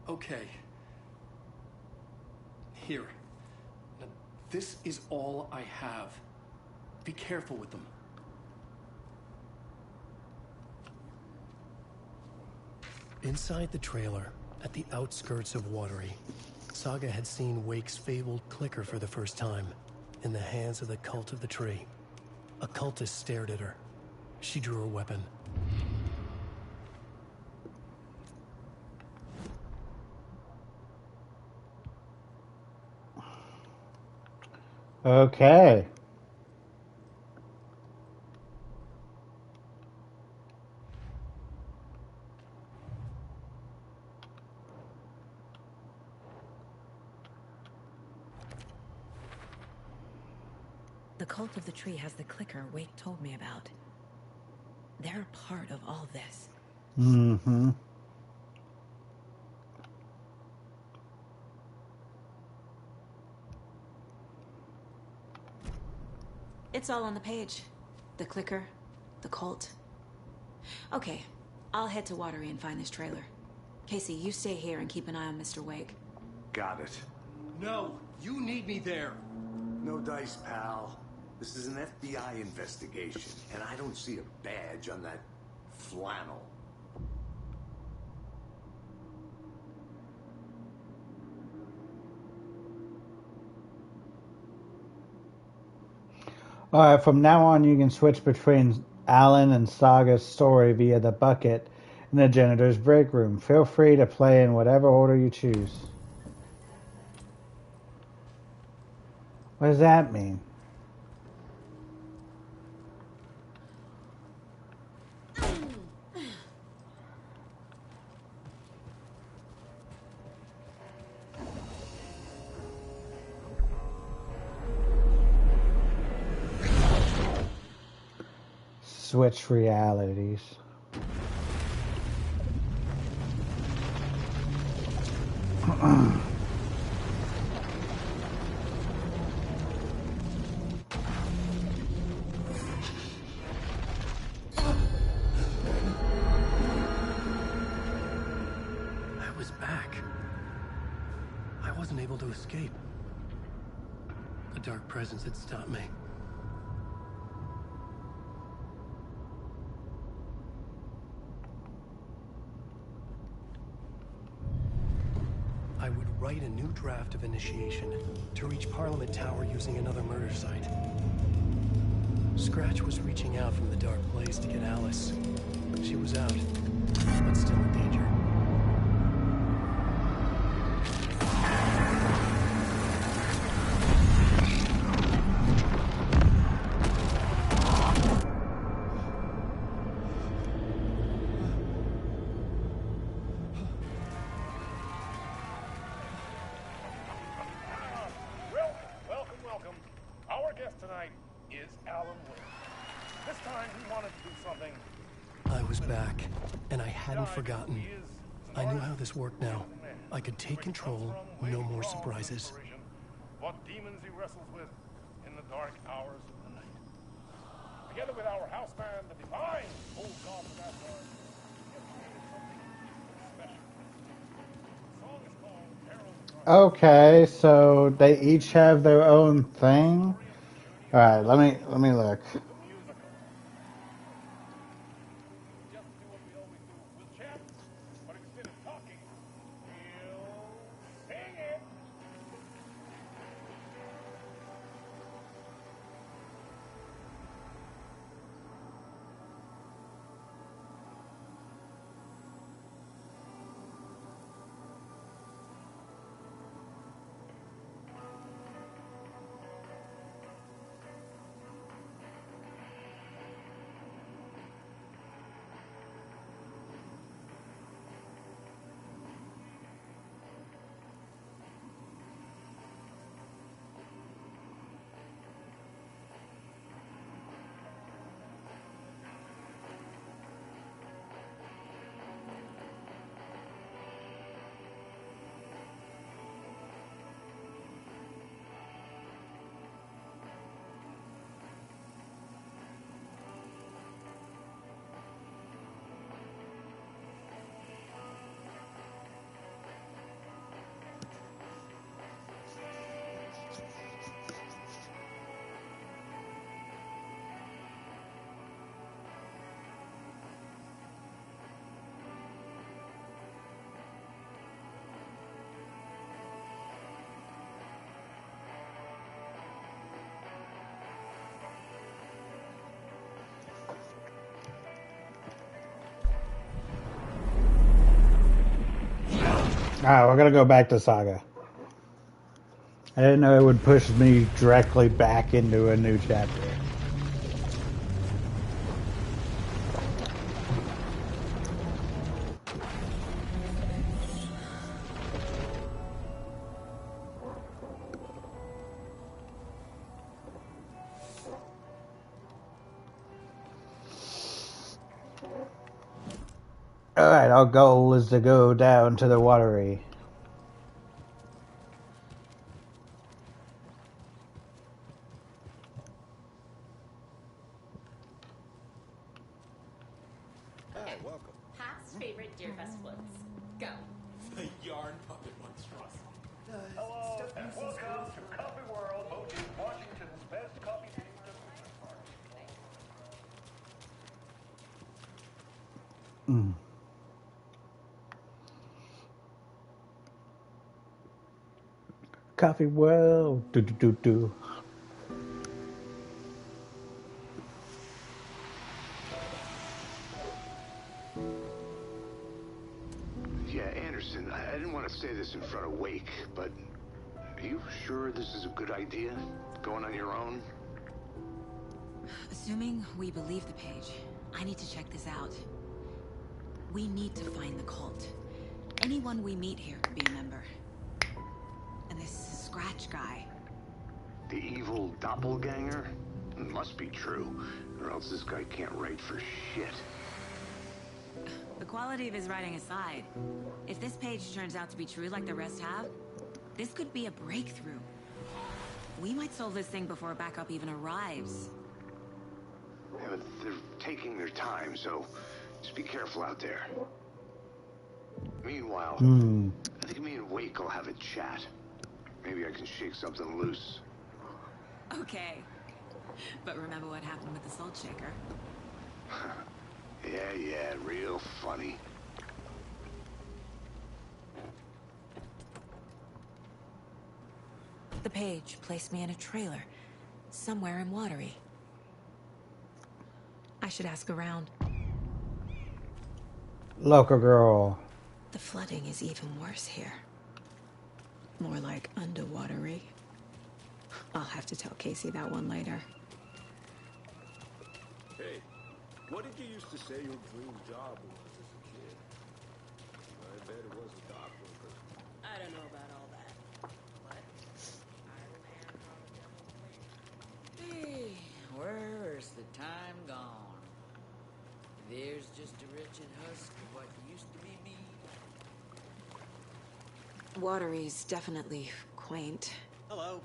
Okay. Here. Now, this is all I have. Be careful with them. Inside the trailer, at the outskirts of Watery, Saga had seen Wake's fabled clicker for the first time, in the hands of the Cult of the Tree. A cultist stared at her. She drew her weapon. Okay. The Cult of the Tree has the clicker Wake told me about. They're part of all this. Mm-hmm. It's all on the page. The clicker, the cult. Okay, I'll head to Watery and find this trailer. Casey, you stay here and keep an eye on Mr. Wake. Got it. No! You need me there! No dice, pal. This is an FBI investigation, and I don't see a badge on that flannel. Alright, from now on you can switch between Alan and Saga's story via the bucket in the janitor's break room. Feel free to play in whatever order you choose. What does that mean? Switch realities. I was back. I wasn't able to escape. A dark presence had stopped me. I would write a new draft of initiation to reach Parliament Tower using another murder site. Scratch was reaching out from the dark place to get Alice. She was out, but still in danger. Welcome. Our guest tonight is Alan Wake. This time he wanted to do something. I was back, and I hadn't forgotten. I knew how this worked now. I could take control, no more surprises. What demons he wrestles with in the dark hours of the night. Together with our house band, the divine old gods of Asgard, we have created something special. The song is called Herald of Darkness. Okay, so they each have their own thing. All right, let me look. The musical. Just do what we always do. We'll chat, but instead of talking, we'll sing it. Alright, we're gonna go back to Saga. I didn't know it would push me directly back into a new chapter. Alright, our goal is to go down to the watery. Hi, welcome. Past favorite Deer Fest floats. Go. The yarn puppet monstrosity. Hello, and welcome to Coffee World, voted Washington's best coffee taster amusement park. Coffee World. Do do do do. Yeah, Anderson, I didn't want to say this in front of Wake, but are you sure this is a good idea? Going on your own? Assuming we believe the page, I need to check this out. We need to find the cult. Anyone we meet here could be a member. And this Scratch guy. The evil doppelganger? Must be true, or else this guy can't write for shit. The quality of his writing aside, if this page turns out to be true like the rest have, this could be a breakthrough. We might solve this thing before backup even arrives. Yeah, but they're taking their time, so just be careful out there. Meanwhile, I think me and Wake will have a chat. Maybe I can shake something loose. Okay. But remember what happened with the salt shaker? Yeah, real funny. The page placed me in a trailer, somewhere in Watery. I should ask around. Local girl. The flooding is even worse here. More like underwatery. I'll have to tell Casey that one later. Hey, what did you used to say your dream job was as a kid? I bet it was a dock worker. I don't know about all that. But Hey, where's the time gone? There's just a wretched husk of what used to be me. Watery's definitely quaint. Hello.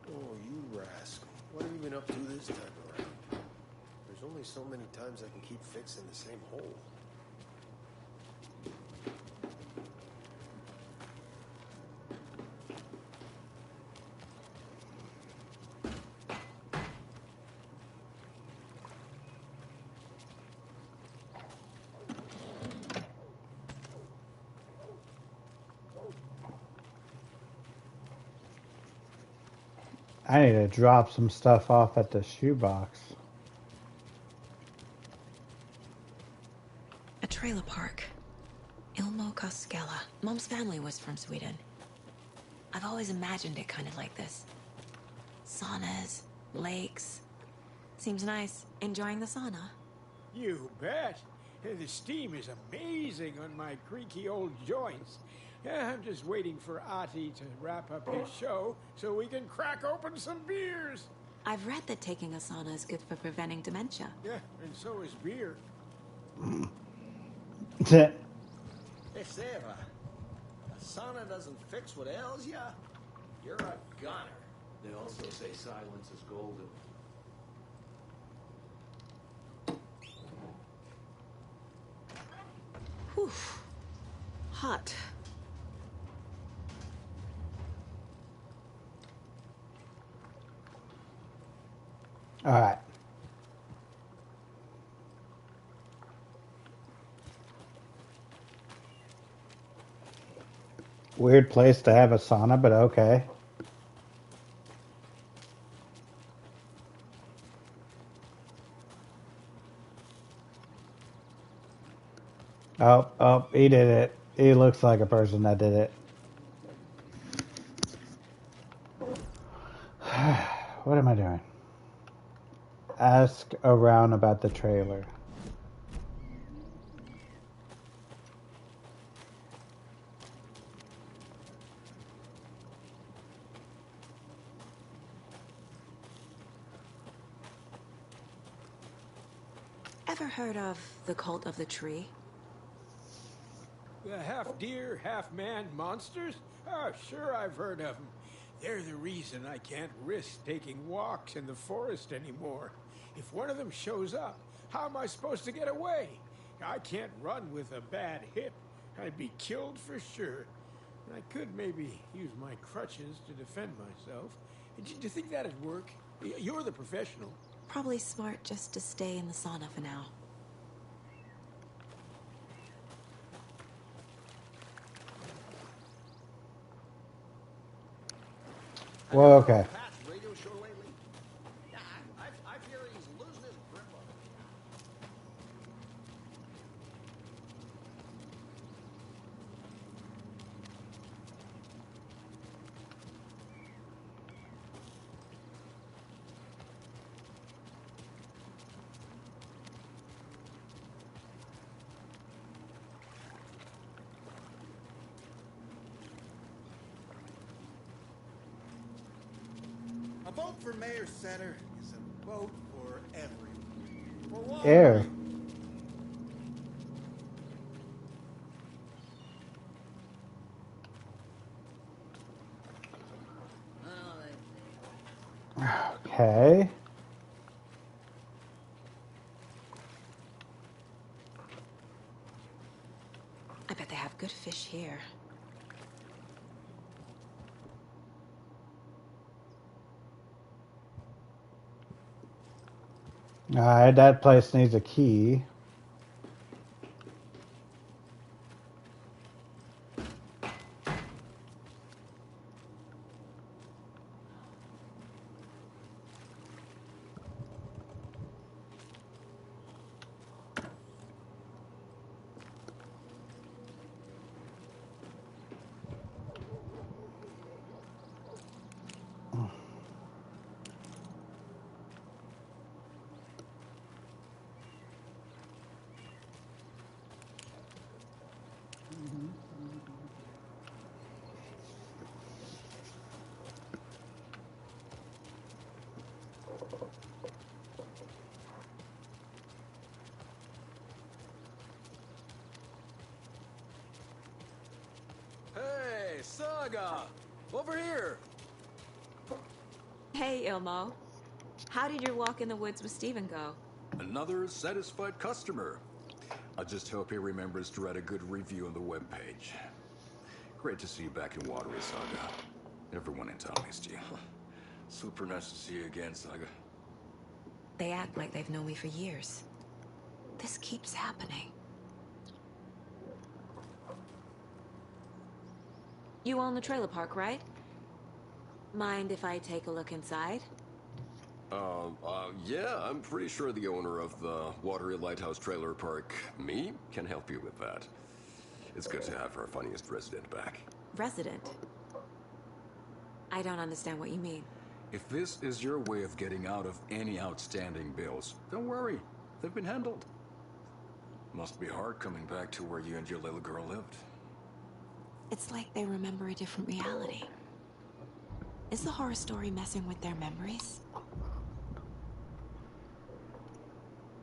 Oh, you rascal. What have you been up to this time around? There's only so many times I can keep fixing the same hole. I need to drop some stuff off at the shoebox. A trailer park. Ilmo Koskela. Mom's family was from Sweden. I've always imagined it kind of like this. Saunas, lakes. Seems nice. Enjoying the sauna. You bet. The steam is amazing on my creaky old joints. I'm just waiting for Ati to wrap up his show so we can crack open some beers. I've read that taking a sauna is good for preventing dementia. Yeah, and so is beer. Hey, Sarah. A sauna doesn't fix what ails ya? You're a gunner. They also say silence is golden. Whew. Hot. All right. Weird place to have a sauna, but okay. Oh, he did it. He looks like a person that did it. What am I doing? Ask around about the trailer. Ever heard of the cult of the tree? The half deer, half man monsters? Oh, sure, I've heard of them. They're the reason I can't risk taking walks in the forest anymore. If one of them shows up, how am I supposed to get away? I can't run with a bad hip. I'd be killed for sure. I could maybe use my crutches to defend myself. Do you think that'd work? You're the professional. Probably smart just to stay in the sauna for now. Well, okay. Pat's radio show lately? Yeah, I fear he's losing his grip on it. A vote for Mayor Center is a vote for everyone. For water. Air. Okay. I bet they have good fish here. Alright, that place needs a key. Hey, Saga! Over here! Hey, Ilmo. How did your walk in the woods with Steven go? Another satisfied customer. I just hope he remembers to write a good review on the webpage. Great to see you back in Watery, Saga. Everyone in town missed you. Super nice to see you again, Saga. They act like they've known me for years. This keeps happening. You own the trailer park, right? Mind if I take a look inside? Yeah, I'm pretty sure the owner of the Watery Lighthouse Trailer Park, me, can help you with that. It's good to have our funniest resident back. Resident? I don't understand what you mean. If this is your way of getting out of any outstanding bills, don't worry. They've been handled. Must be hard coming back to where you and your little girl lived. It's like they remember a different reality. Is the horror story messing with their memories?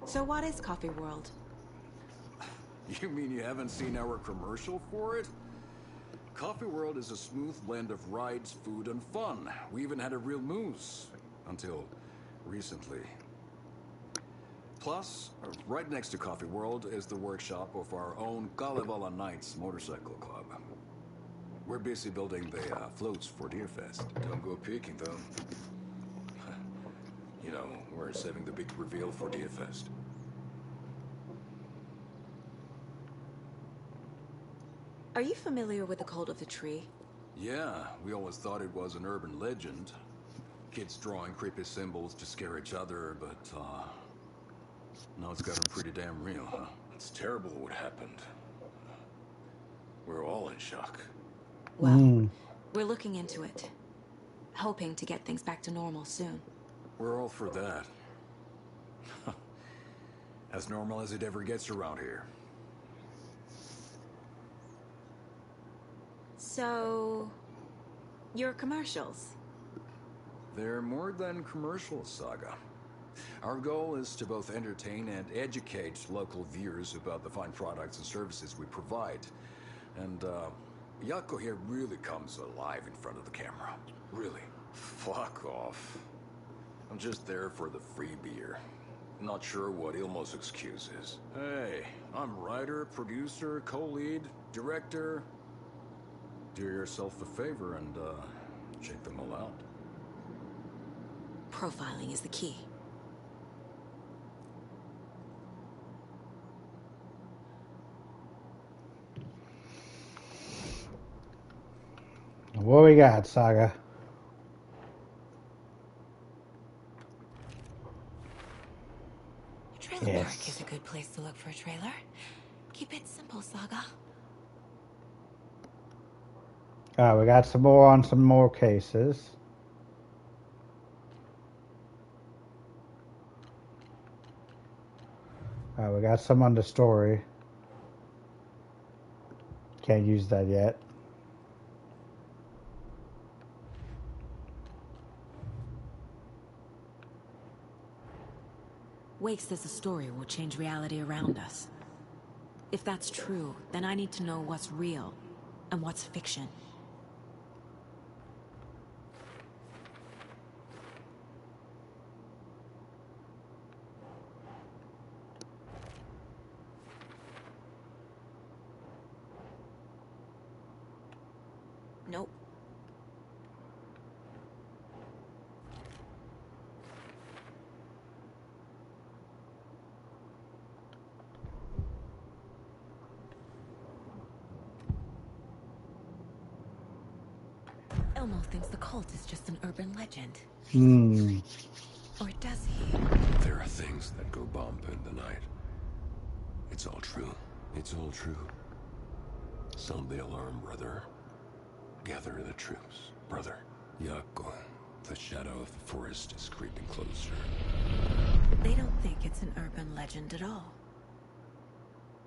So what is Coffee World? You mean you haven't seen our commercial for it? Coffee World is a smooth blend of rides, food, and fun. We even had a real moose. Until recently. Plus, right next to Coffee World is the workshop of our own Kalevala Knights motorcycle club. We're busy building the floats for Deerfest. Don't go peeking, though. You know, we're saving the big reveal for Deerfest. Are you familiar with the Cult of the Tree? Yeah, we always thought it was an urban legend. Kids drawing creepy symbols to scare each other, but, now it's gotten pretty damn real, huh? It's terrible what happened. We're all in shock. Well, we're looking into it. Hoping to get things back to normal soon. We're all for that. As normal as it ever gets around here. So... your commercials? They're more than commercials, Saga. Our goal is to both entertain and educate local viewers about the fine products and services we provide. And, Yako here really comes alive in front of the camera. Really. Fuck off. I'm just there for the free beer. Not sure what Ilmo's excuse is. Hey, I'm writer, producer, co-lead, director. Do yourself a favor and, check them all out. Profiling is the key. What we got, Saga? Trailer park is a good place to look for a trailer. Keep it simple, Saga. We got some more on some more cases. We got some on the story. Can't use that yet. Wake says the story will change reality around us. If that's true, then I need to know what's real and what's fiction. Nope. thinks the cult is just an urban legend. Hmm. Or does he? There are things that go bump in the night. It's all true. It's all true. Sound the alarm, brother. Gather the troops, brother. Yako, the shadow of the forest is creeping closer. They don't think it's an urban legend at all.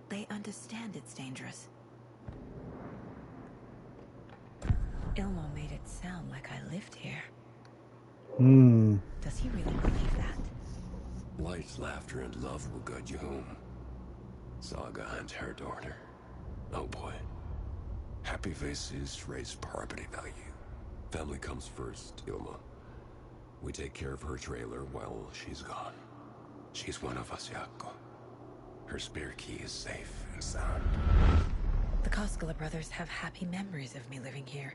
They understand it's dangerous. Ilmo made it sound like I lived here. Hmm. Does he really believe that? Light, laughter, and love will guide you home. Saga and her daughter. Oh boy. Happy faces raise property value. Family comes first, Ilma. We take care of her trailer while she's gone. She's one of us, Yako. Her spare key is safe and sound. The Koskela brothers have happy memories of me living here.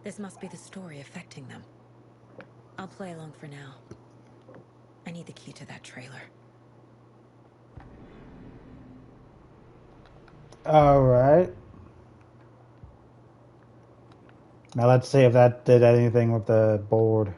This must be the story affecting them. I'll play along for now. I need the key to that trailer. All right. Now let's see if that did anything with the board.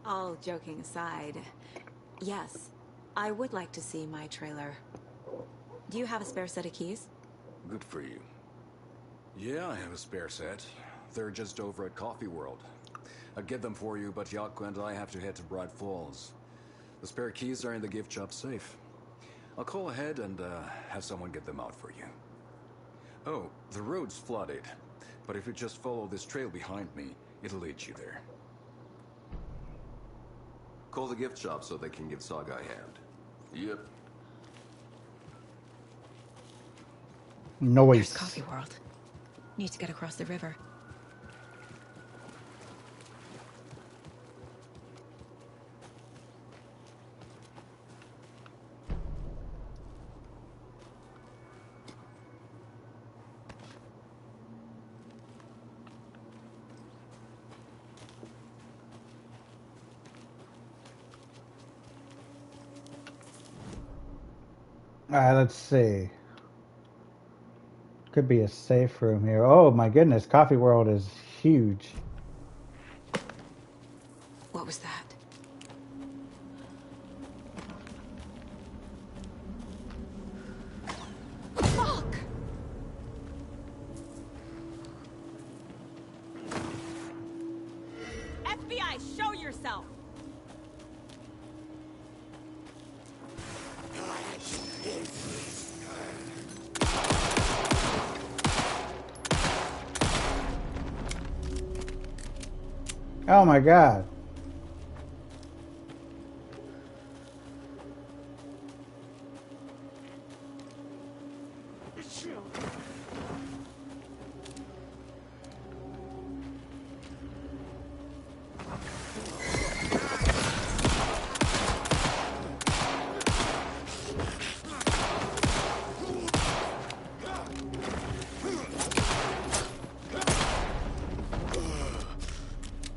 All joking aside, yes, I would like to see my trailer. Do you have a spare set of keys? Good for you. Yeah, I have a spare set. They're just over at Coffee World. I'd get them for you, but Yaku and I have to head to Bright Falls. The spare keys are in the gift shop safe. I'll call ahead and have someone get them out for you. Oh, the road's flooded, but if you just follow this trail behind me, it'll lead you there. Call the gift shop so they can give Saga a hand. Yep. Noise. There's Coffee World. Need to get across the river. All right, let's see. Could be a safe room here. Oh my goodness, Coffee World is huge. What was that? Fuck! FBI, show yourself! Oh my god.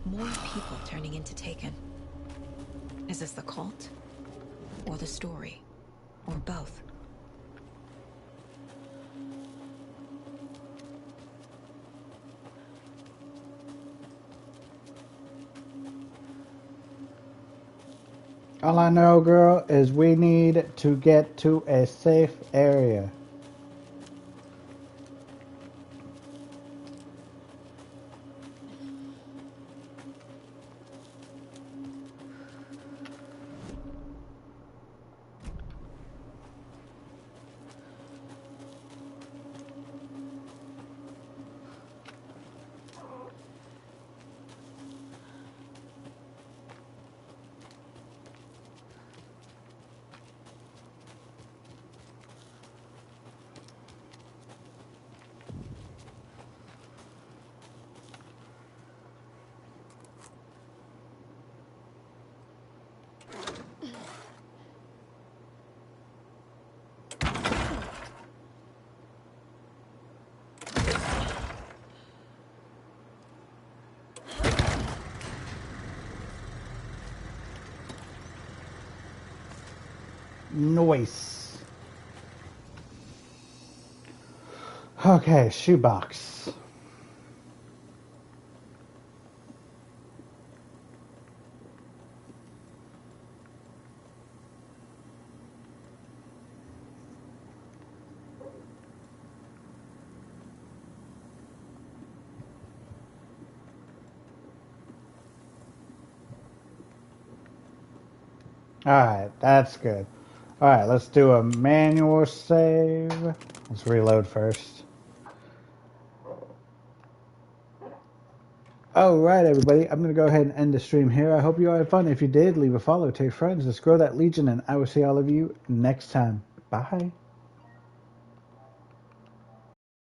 More people turning into Taken. Is this the cult? Or the story? Or both? All I know, girl, is we need to get to a safe area. Noise. Okay, shoebox. Alright, that's good. Alright, let's do a manual save. Let's reload first. Alright, everybody, I'm going to go ahead and end the stream here. I hope you all had fun. If you did, leave a follow, tell your friends. Let's grow that legion, and I will see all of you next time. Bye.